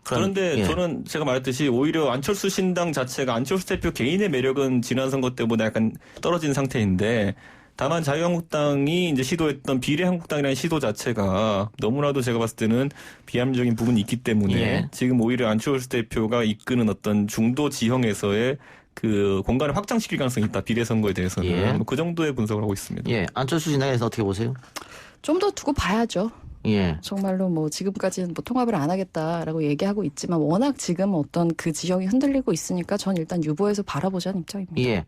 그런데 저는 제가 말했듯이 오히려 안철수 신당 자체가 안철수 대표 개인의 매력은 지난 선거 때보다 약간 떨어진 상태인데 다만 자유한국당이 이제 시도했던 비례한국당이라는 시도 자체가 너무나도 제가 봤을 때는 비합리적인 부분이 있기 때문에 지금 오히려 안철수 대표가 이끄는 어떤 중도 지형에서의 그 공간을 확장시킬 가능성이 있다. 비례 선거에 대해서는 뭐 그 정도의 분석을 하고 있습니다. 안철수 신당에서 어떻게 보세요? 좀 더 두고 봐야죠. 정말로 뭐 지금까지는 뭐 통합을 안 하겠다라고 얘기하고 있지만 워낙 지금 어떤 그 지형이 흔들리고 있으니까 전 일단 유보해서 바라보자는 입장입니다.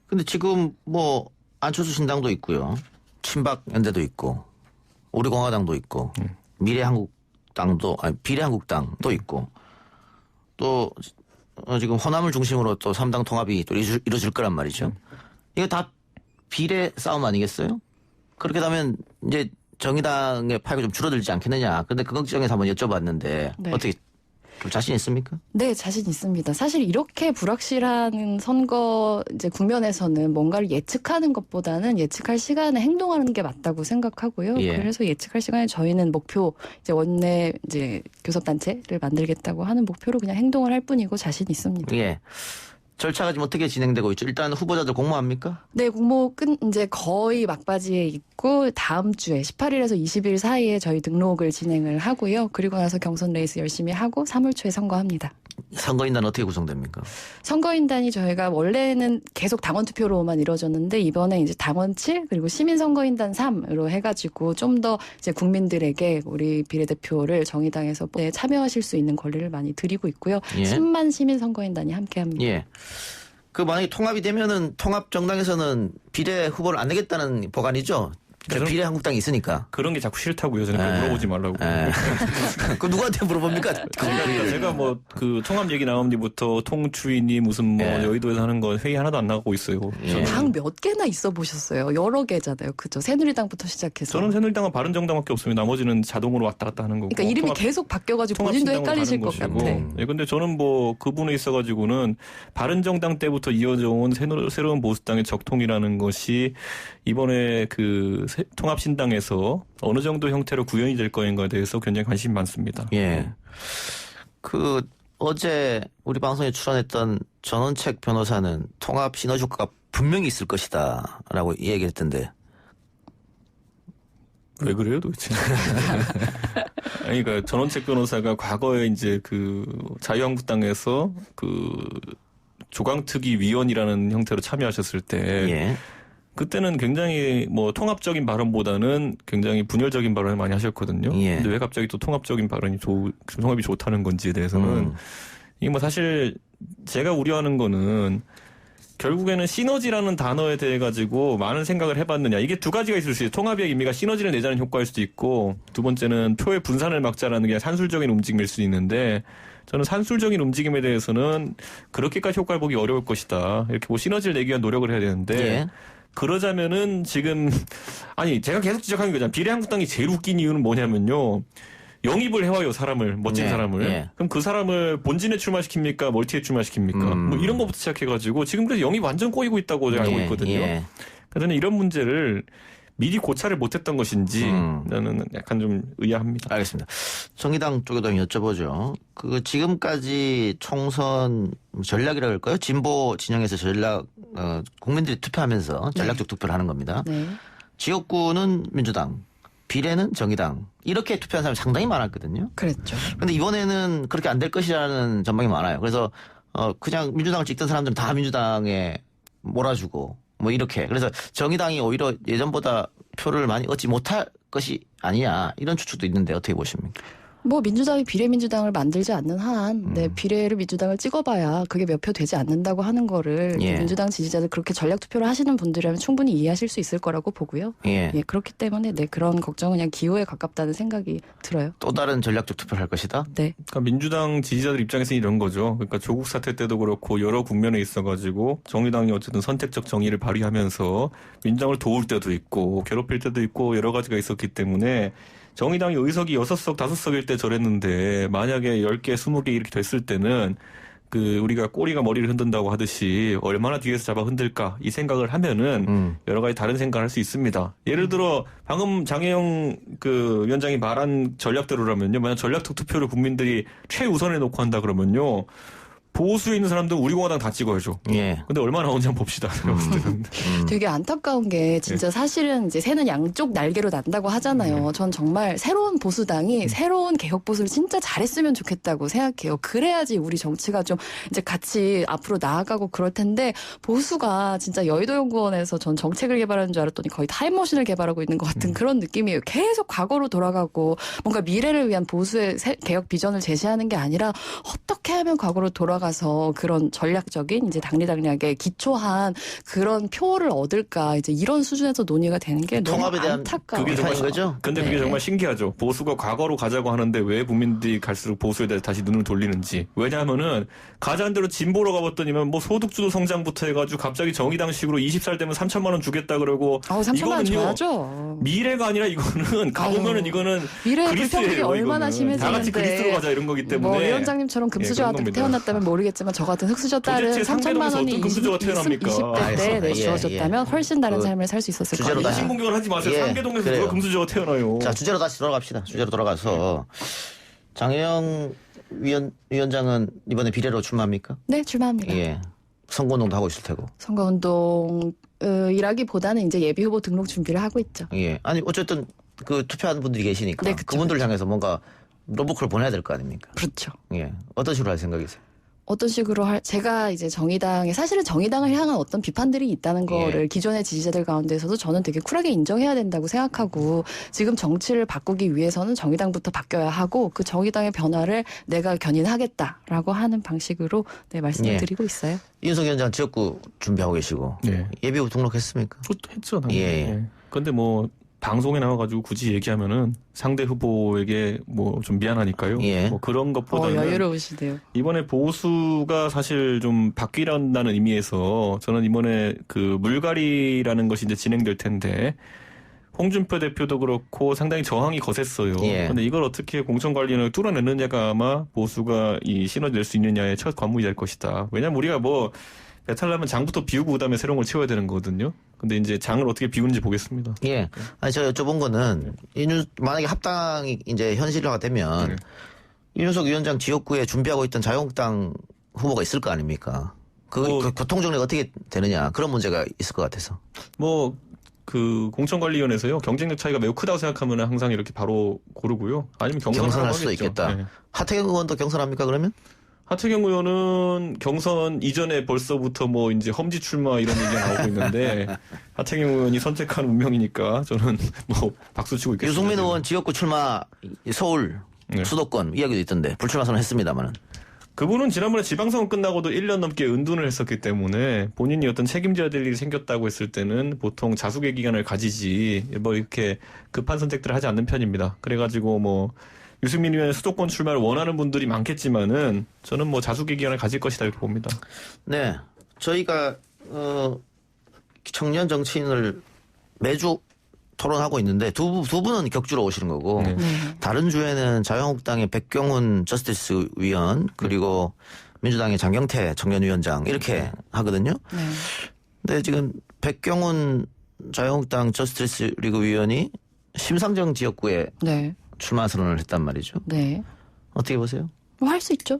근데 지금 뭐 안철수 신당도 있고요. 친박 연대도 있고 우리공화당도 있고 비례한국당도 있고 또 지금 호남을 중심으로 또 3당 통합이 또 이루어질 거란 말이죠. 이거 다 비례 싸움 아니겠어요? 그렇게 되면 이제 정의당의 파괴가 좀 줄어들지 않겠느냐. 그런데 그 걱정에서 한번 여쭤봤는데 어떻게 좀 자신 있습니까? 네, 자신 있습니다. 사실 이렇게 불확실한 선거 이제 국면에서는 뭔가를 예측하는 것보다는 예측할 시간에 행동하는 게 맞다고 생각하고요. 그래서 예측할 시간에 저희는 목표 이제 원내 이제 교섭단체를 만들겠다고 하는 목표로 그냥 행동을 할 뿐이고 자신 있습니다. 절차가 지금 어떻게 진행되고 있죠? 일단 후보자들 공모합니까? 네, 공모 이제 거의 막바지에 있고 다음 주에 18일에서 20일 사이에 저희 등록을 진행을 하고요. 그리고 나서 경선 레이스 열심히 하고 3월 초에 선거합니다. 선거인단 어떻게 구성됩니까? 선거인단이 저희가 원래는 계속 당원 투표로만 이루어졌는데 이번에 이제 당원 7 그리고 시민선거인단 3으로 해가지고 좀 더 이제 국민들에게 우리 비례대표를 정의당에서 참여하실 수 있는 권리를 많이 드리고 있고요. 예. 10만 시민선거인단이 함께합니다. 예. 그 만약에 통합이 되면은 통합 정당에서는 비례 후보를 안 내겠다는 법안이죠. 비례 한국당이 있으니까. 그런 게 자꾸 싫다고요. 저는 물어보지 말라고. 그 누구한테 물어봅니까? 제가 뭐 그 통합 얘기 나온 뒤부터 통추인이 무슨 뭐 여의도에서 하는 거 회의 하나도 안 나가고 있어요. 당 몇 개나 있어 보셨어요? 여러 개잖아요. 그죠? 새누리당부터 시작해서. 저는 새누리당은 바른정당밖에 없습니다. 나머지는 자동으로 왔다 갔다 하는 거고. 그러니까 이름이 계속 바뀌어가지고 본인도 헷갈리실 것 같아. 예, 근데 저는 뭐 그분에 있어가지고는 바른정당 때부터 이어져 온 새로운 보수당의 적통이라는 것이 이번에 그 통합신당에서 어느 정도 형태로 구현이 될 거인가에 대해서 굉장히 관심이 많습니다. 예. 그 어제 우리 방송에 출연했던 전원책 변호사는 통합 시너지 효과가 분명히 있을 것이다라고 얘기했던데. 왜 그래요, 도대체? 아니, 그러니까 전원책 변호사가 과거에 이제 그 자유한국당에서 그 조강특위 위원이라는 형태로 참여하셨을 때. 그때는 굉장히 뭐 통합적인 발언보다는 굉장히 분열적인 발언을 많이 하셨거든요. 근데 왜 갑자기 또 통합적인 발언이 통합이 좋다는 건지에 대해서는 이게 뭐 사실 제가 우려하는 거는 결국에는 시너지라는 단어에 대해 가지고 많은 생각을 해봤느냐. 이게 두 가지가 있을 수 있어요. 통합의 의미가 시너지를 내자는 효과일 수도 있고 두 번째는 표의 분산을 막자라는 게 산술적인 움직임일 수도 있는데 저는 산술적인 움직임에 대해서는 그렇게까지 효과를 보기 어려울 것이다. 이렇게 뭐 시너지를 내기 위한 노력을 해야 되는데 그러자면은 지금 아니 제가 계속 지적하는 거잖아요. 비례한국당이 제일 웃긴 이유는 뭐냐면요. 영입을 해와요 사람을 멋진 사람을. 그럼 그 사람을 본진에 출마시킵니까 멀티에 출마시킵니까? 뭐 이런 것부터 시작해가지고 지금 그래서 영입 완전 꼬이고 있다고 제가 알고 있거든요. 그래서 이런 문제를 미리 고찰을 못했던 것인지 나는 약간 좀 의아합니다. 알겠습니다. 정의당 쪽에도 여쭤보죠. 그 지금까지 총선 전략이라고 할까요? 진보 진영에서 국민들이 투표하면서 전략적 투표를 하는 겁니다. 지역구는 민주당, 비례는 정의당 이렇게 투표한 사람이 상당히 많았거든요. 그랬죠. 그런데 이번에는 그렇게 안 될 것이라는 전망이 많아요. 그래서 그냥 민주당을 찍던 사람들은 다 민주당에 몰아주고 뭐 이렇게. 그래서 정의당이 오히려 예전보다 표를 많이 얻지 못할 것이 아니냐 이런 추측도 있는데 어떻게 보십니까? 뭐 민주당이 비례민주당을 만들지 않는 한 비례를 민주당을 찍어봐야 그게 몇 표 되지 않는다고 하는 거를 민주당 지지자들 그렇게 전략 투표를 하시는 분들이라면 충분히 이해하실 수 있을 거라고 보고요. 그렇기 때문에 그런 걱정은 그냥 기호에 가깝다는 생각이 들어요. 또 다른 전략적 투표를 할 것이다? 네. 그러니까 민주당 지지자들 입장에서는 이런 거죠. 그러니까 조국 사태 때도 그렇고 여러 국면에 있어가지고 정의당이 어쨌든 선택적 정의를 발휘하면서 민주당을 도울 때도 있고 괴롭힐 때도 있고 여러 가지가 있었기 때문에 정의당이 의석이 6석, 5석일 때 저랬는데 만약에 10개, 20개 이렇게 됐을 때는 그 우리가 꼬리가 머리를 흔든다고 하듯이 얼마나 뒤에서 잡아 흔들까 이 생각을 하면은 여러 가지 다른 생각을 할 수 있습니다. 예를 들어 방금 장혜영 그 위원장이 말한 전략대로라면요. 만약 전략적 투표를 국민들이 최우선에 놓고 한다 그러면요. 보수에 있는 사람들 우리 공화당 다 찍어야죠. 근데 얼마나 나오는지 한번 봅시다. 되게 안타까운 게 진짜 사실은 이제 새는 양쪽 날개로 난다고 하잖아요. 전 정말 새로운 보수당이 새로운 개혁 보수를 진짜 잘했으면 좋겠다고 생각해요. 그래야지 우리 정치가 좀 이제 같이 앞으로 나아가고 그럴 텐데 보수가 진짜 여의도연구원에서 전 정책을 개발하는 줄 알았더니 거의 타임머신을 개발하고 있는 것 같은 그런 느낌이에요. 계속 과거로 돌아가고 뭔가 미래를 위한 보수의 개혁 비전을 제시하는 게 아니라 어떻게 하면 과거로 돌아가서 그런 전략적인 이제 당리당략에 기초한 그런 표를 얻을까 이제 이런 수준에서 논의가 되는 게 너무 안타까워요. 그게 정말 거죠. 근데 그게 정말 신기하죠. 보수가 과거로 가자고 하는데 왜 국민들이 갈수록 보수에 대해서 다시 눈을 돌리는지. 왜냐하면은 가자는 대로 진보로 가봤더니만 뭐 소득주도 성장부터 해가지고 갑자기 정의당식으로 20살 되면 3천만 원 주겠다 그러고 3천만 원 줘야죠. 미래가 아니라 이거는 가보면은 이거는 미래의 불평등이 얼마나 심해지는데 다 같이 그리스로 가자 이런 거기 때문에. 뭐 위원장님처럼 금수저가 태어났다면 모르겠지만 저 같은 흑수저 딸은 3천만 원이 20대 때 주어졌다면 훨씬 다른 삶을 살 수 있었을 거예요. 신공격을 하지 마세요. 상계동에서 누가 금수저가 태어나요. 자, 주제로 다시 돌아갑시다. 주제로 돌아가서 장혜영 위원장은 이번에 비례로 출마합니까? 네, 출마합니다. 선거운동도 하고 있을 테고. 선거운동이라기보다는 이제 예비후보 등록 준비를 하고 있죠. 아니 어쨌든 그 투표하는 분들이 계시니까 그분들을 향해서 뭔가 로보콜 보내야 될 거 아닙니까? 그렇죠. 어떤 식으로 할 생각이세요? 어떤 식으로 제가 이제 사실은 정의당을 향한 어떤 비판들이 있다는 거를 기존의 지지자들 가운데서도 저는 되게 쿨하게 인정해야 된다고 생각하고 지금 정치를 바꾸기 위해서는 정의당부터 바뀌어야 하고 그 정의당의 변화를 내가 견인하겠다라고 하는 방식으로 말씀을 드리고 있어요. 이준석 위원장 지역구 준비하고 계시고 예비후 등록했습니까? 했죠. 당연히. 그런데 뭐 방송에 나와가지고 굳이 얘기하면은 상대 후보에게 뭐 좀 미안하니까요. 뭐 그런 것보다는 여유로우시네요. 이번에 보수가 사실 좀 바뀌란다는 의미에서 저는 이번에 그 물갈이라는 것이 이제 진행될 텐데 홍준표 대표도 그렇고 상당히 저항이 거셌어요. 그런데 이걸 어떻게 공천관리를 뚫어내느냐가 아마 보수가 이 신호 낼 수 있느냐의 첫 관문이 될 것이다. 왜냐면 우리가 뭐 배탈나면 장부터 비우고 그다음에 새로운 걸 채워야 되는 거거든요. 근데 이제 장을 어떻게 비우는지 보겠습니다. 아니, 제가 여쭤본 거는, 만약에 합당이 이제 현실화가 되면, 이준석 위원장 지역구에 준비하고 있던 자유한국당 후보가 있을 거 아닙니까? 그 교통정리가 어떻게 되느냐, 그런 문제가 있을 것 같아서. 그 공천관리위원회에서요, 경쟁력 차이가 매우 크다고 생각하면 항상 이렇게 바로 고르고요. 아니면 경선할 수도 있겠다. 하태경 의원도 경선합니까, 그러면? 하태경 의원은 경선 이전에 벌써부터 뭐 이제 험지 출마 이런 얘기가 나오고 있는데 하태경 의원이 선택한 운명이니까 저는 뭐 박수 치고 있겠습니다. 유승민 의원 지역구 출마 서울 수도권 이야기도 있던데 불출마 선언했습니다만은. 그분은 지난번에 지방선거 끝나고도 1년 넘게 은둔을 했었기 때문에 본인이 어떤 책임져야 될 일이 생겼다고 했을 때는 보통 자숙의 기간을 가지지 뭐 이렇게 급한 선택들을 하지 않는 편입니다. 그래가지고 뭐 유승민 의원의 수도권 출마를 원하는 분들이 많겠지만은 저는 뭐 자숙의 기간을 가질 것이다 이렇게 봅니다. 네, 저희가 청년 정치인을 매주 토론하고 있는데 두 분은 격주로 오시는 거고 다른 주에는 자유한국당의 백경훈 저스티스 위원 그리고 민주당의 장경태 청년위원장 이렇게 하거든요. 근데 지금 백경훈 자유한국당 저스티스 리그 위원이 심상정 지역구에 출마 선언을 했단 말이죠. 어떻게 보세요? 할 수 있죠.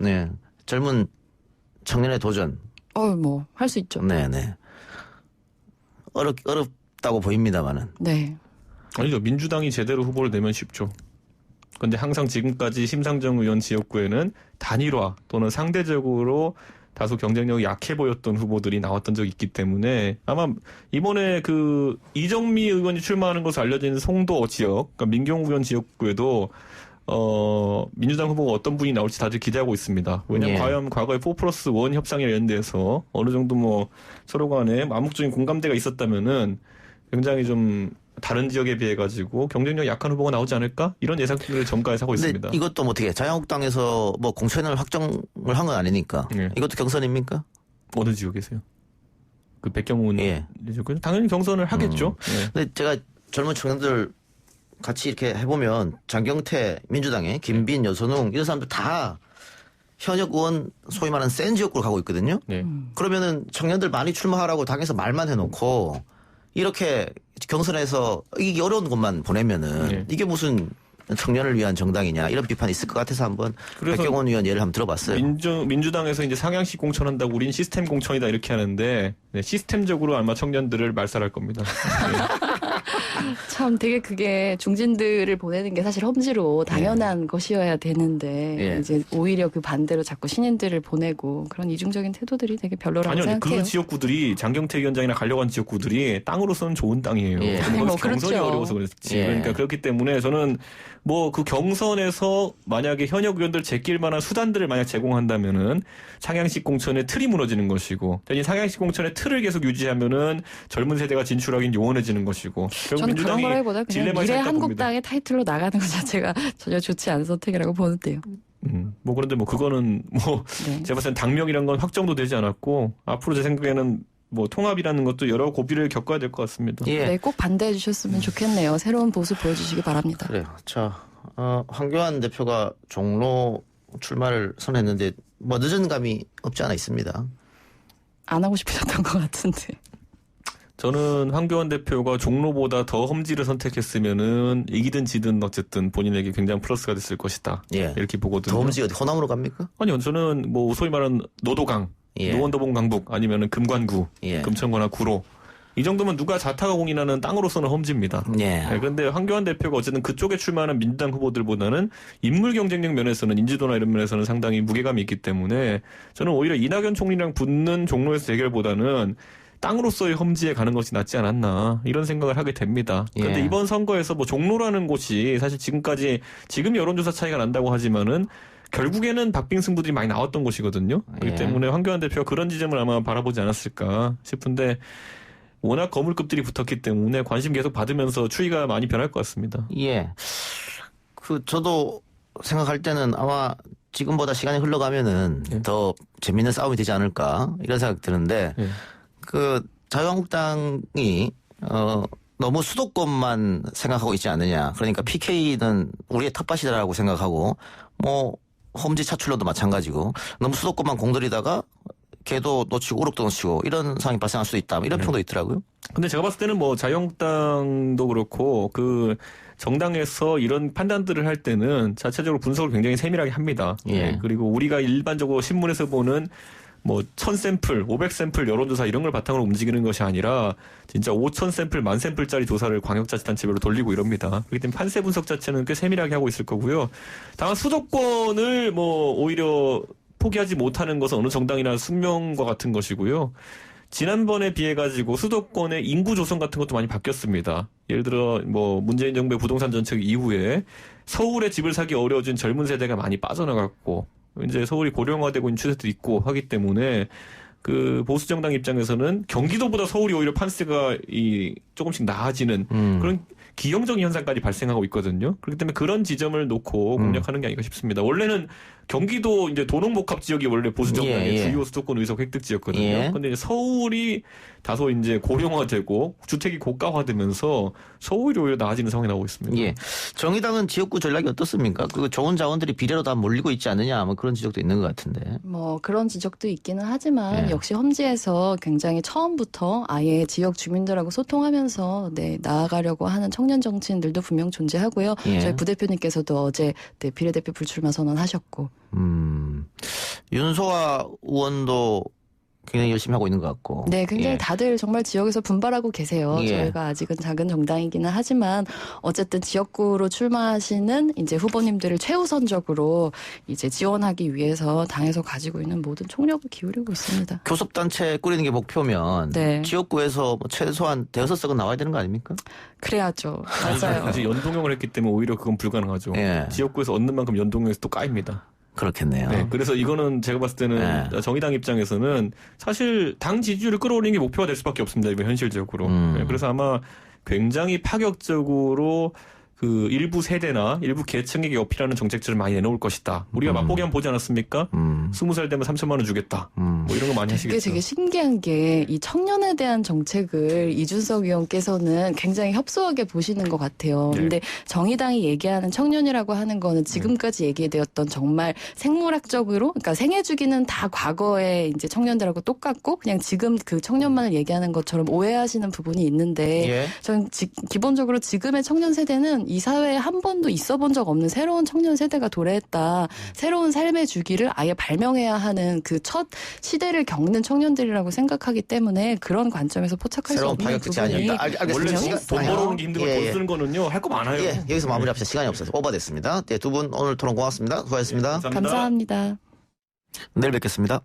젊은 청년의 도전. 뭐 할 수 있죠. 어렵다고 보입니다만은. 아니죠. 민주당이 제대로 후보를 내면 쉽죠. 그런데 항상 지금까지 심상정 의원 지역구에는 단일화 또는 상대적으로 다소 경쟁력이 약해 보였던 후보들이 나왔던 적이 있기 때문에 아마 이번에 그 이정미 의원이 출마하는 것으로 알려진 송도 지역, 그러니까 민경욱 의원 지역구에도 민주당 후보가 어떤 분이 나올지 다들 기대하고 있습니다. 왜냐하면 과연 과거에 4+1 협상이라는 데에서 어느 정도 뭐 서로 간에 암묵적인 공감대가 있었다면은 굉장히 좀 다른 지역에 비해 가지고 경쟁력 약한 후보가 나오지 않을까 이런 예상들을 전가해서 하고 있습니다. 이것도 뭐 어떻게 자유한국당에서 뭐 공천을 확정을 한 건 아니니까 이것도 경선입니까? 어느 지역에서요? 그 백경훈 당연히 경선을 하겠죠. 근데 제가 젊은 청년들 같이 이렇게 해보면 장경태 민주당의 김빈 여선웅 이런 사람들 다 현역 의원 소위 말하는 센 지역구로 가고 있거든요. 그러면은 청년들 많이 출마하라고 당에서 말만 해놓고 이렇게 경선에서 이게 어려운 것만 보내면은 이게 무슨 청년을 위한 정당이냐 이런 비판이 있을 것 같아서 한번 백경원 의원 예를 한번 들어봤어요. 민주당에서 이제 상향식 공천한다고 우린 시스템 공천이다 이렇게 하는데 시스템적으로 아마 청년들을 말살할 겁니다. 참 되게 그게 중진들을 보내는 게 사실 험지로 당연한 것이어야 되는데 이제 오히려 그 반대로 자꾸 신인들을 보내고 그런 이중적인 태도들이 되게 별로라고 생각해요. 그 지역구들이 장경태 위원장이나 가려고 한 지역구들이 땅으로서는 좋은 땅이에요. 뭐 경선이 어려워서 그렇지. 그러니까 그렇기 때문에 저는 뭐 그 경선에서 만약에 현역 의원들 제낄 만한 수단들을 만약 제공한다면은 상향식 공천의 틀이 무너지는 것이고, 이 상향식 공천의 틀을 계속 유지하면은 젊은 세대가 진출하기는 요원해지는 것이고. 저는 그런 거라기보다 그냥 미래 한국당의 타이틀로 나가는 것 자체가 전혀 좋지 않은 선택이라고 보는데요. 뭐 그런데 뭐 그거는 뭐 제가 봤을 땐 당명이란 건 확정도 되지 않았고 앞으로 제 생각에는 뭐 통합이라는 것도 여러 고비를 겪어야 될 것 같습니다. 네, 꼭 반대해 주셨으면 좋겠네요. 새로운 모습 보여주시기 바랍니다. 그래요. 자, 황교안 대표가 종로 출마를 선언했는데 뭐 늦은 감이 없지 않아 있습니다. 안 하고 싶으셨던 것 같은데. 저는 황교안 대표가 종로보다 더 험지를 선택했으면은 이기든 지든 어쨌든 본인에게 굉장히 플러스가 됐을 것이다. 이렇게 보거든요. 더 험지 어디 호남으로 갑니까? 아니요, 저는 뭐 소위 말하는 노도강, 노원도봉 강북 아니면은 금관구, 금천구나 구로 이 정도면 누가 자타가 공인하는 땅으로서는 험지입니다. 예. 그런데 황교안 대표가 어쨌든 그쪽에 출마하는 민주당 후보들보다는 인물 경쟁력 면에서는 인지도나 이런 면에서는 상당히 무게감이 있기 때문에 저는 오히려 이낙연 총리랑 붙는 종로에서 대결보다는 땅으로서의 험지에 가는 것이 낫지 않았나 이런 생각을 하게 됩니다. 그런데 예. 이번 선거에서 뭐 종로라는 곳이 사실 지금 여론조사 차이가 난다고 하지만은 결국에는 박빙 승부들이 많이 나왔던 곳이거든요. 그렇기 예. 때문에 황교안 대표가 그런 지점을 아마 바라보지 않았을까 싶은데 워낙 거물급들이 붙었기 때문에 관심 계속 받으면서 추이가 많이 변할 것 같습니다. 예. 저도 생각할 때는 아마 지금보다 시간이 흘러가면은 더 재밌는 싸움이 되지 않을까 이런 생각 드는데 자유한국당이 너무 수도권만 생각하고 있지 않느냐. 그러니까 PK는 우리의 텃밭이다라고 생각하고 뭐 험지 차출로도 마찬가지고 너무 수도권만 공들이다가 걔도 놓치고 우럭도 놓치고 이런 상황이 발생할 수도 있다. 이런 평도 있더라고요. 근데 제가 봤을 때는 뭐 자유한국당도 그렇고 그 정당에서 이런 판단들을 할 때는 자체적으로 분석을 굉장히 세밀하게 합니다. 예. 그리고 우리가 일반적으로 신문에서 보는 뭐 1000샘플, 500샘플 여론조사 이런 걸 바탕으로 움직이는 것이 아니라 진짜 5000샘플, 10,000샘플짜리 조사를 광역자치단체별로 돌리고 이럽니다. 그렇기 때문에 판세 분석 자체는 꽤 세밀하게 하고 있을 거고요. 다만 수도권을 뭐 오히려 포기하지 못하는 것은 어느 정당이나 숙명과 같은 것이고요. 지난번에 비해 가지고 수도권의 인구 조성 같은 것도 많이 바뀌었습니다. 예를 들어 뭐 문재인 정부의 부동산 정책 이후에 서울에 집을 사기 어려워진 젊은 세대가 많이 빠져나갔고 이제 서울이 고령화되고 있는 추세도 있고 하기 때문에 그 보수 정당 입장에서는 경기도보다 서울이 오히려 판세가 조금씩 나아지는 그런 기형적인 현상까지 발생하고 있거든요. 그렇기 때문에 그런 지점을 놓고 공략하는 게 아닌가 싶습니다. 원래는 경기도 이제 도농복합 지역이 원래 보수 정당의 주요 수도권 의석 획득 지였거든요. 그런데 서울이 다소 이제 고령화되고 주택이 고가화되면서 서울이 오히려 나아지는 상황이 나오고 있습니다. 예. 정의당은 지역구 전략이 어떻습니까? 좋은 자원들이 비례로 다 몰리고 있지 않느냐, 뭐 그런 지적도 있는 것 같은데. 뭐 그런 지적도 있기는 하지만 예. 역시 험지에서 굉장히 처음부터 아예 지역 주민들하고 소통하면서 나아가려고 하는 청년 정치인들도 분명 존재하고요. 예. 저희 부대표님께서도 어제 비례대표 불출마 선언하셨고. 윤소아 의원도 굉장히 열심히 하고 있는 것 같고. 네, 굉장히 다들 정말 지역에서 분발하고 계세요. 예. 저희가 아직은 작은 정당이기는 하지만 어쨌든 지역구로 출마하시는 이제 후보님들을 최우선적으로 이제 지원하기 위해서 당에서 가지고 있는 모든 총력을 기울이고 있습니다. 교섭단체 꾸리는 게 목표면 지역구에서 뭐 최소한 5석은 나와야 되는 거 아닙니까? 그래야죠. 맞아요. 사실 연동형을 했기 때문에 오히려 그건 불가능하죠. 지역구에서 얻는 만큼 연동형에서 또 까입니다. 그렇겠네요. 네, 그래서 이거는 제가 봤을 때는 정의당 입장에서는 사실 당 지지율을 끌어올리는 게 목표가 될 수밖에 없습니다. 이번 현실적으로. 네, 그래서 아마 굉장히 파격적으로 그 일부 세대나 일부 계층에게 어필하는 정책들을 많이 내놓을 것이다. 우리가 맛보기 한번 보지 않았습니까? 20살 되면 3천만 원 주겠다. 뭐 이런 거 많이 하시겠죠. 되게 신기한 게 이 청년에 대한 정책을 이준석 의원께서는 굉장히 협소하게 보시는 것 같아요. 근데 정의당이 얘기하는 청년이라고 하는 거는 지금까지 얘기되었던 정말 생물학적으로, 그러니까 생애주기는 다 과거의 이제 청년들하고 똑같고 그냥 지금 그 청년만을 얘기하는 것처럼 오해하시는 부분이 있는데 저는 기본적으로 지금의 청년 세대는 이 사회에 한 번도 있어 본 적 없는 새로운 청년 세대가 도래했다. 새로운 삶의 주기를 아예 발명해야 하는 그 첫 시대를 겪는 청년들이라고 생각하기 때문에 그런 관점에서 포착할 수 없는 부분이 원래 돈 벌어오는 게 힘들고 돈 쓰는 거는요. 할 거 많아요. 여기서 마무리합시다. 시간이 없어서 오버됐습니다. 두 분 오늘 토론 고맙습니다. 수고하셨습니다. 감사합니다. 내일 뵙겠습니다.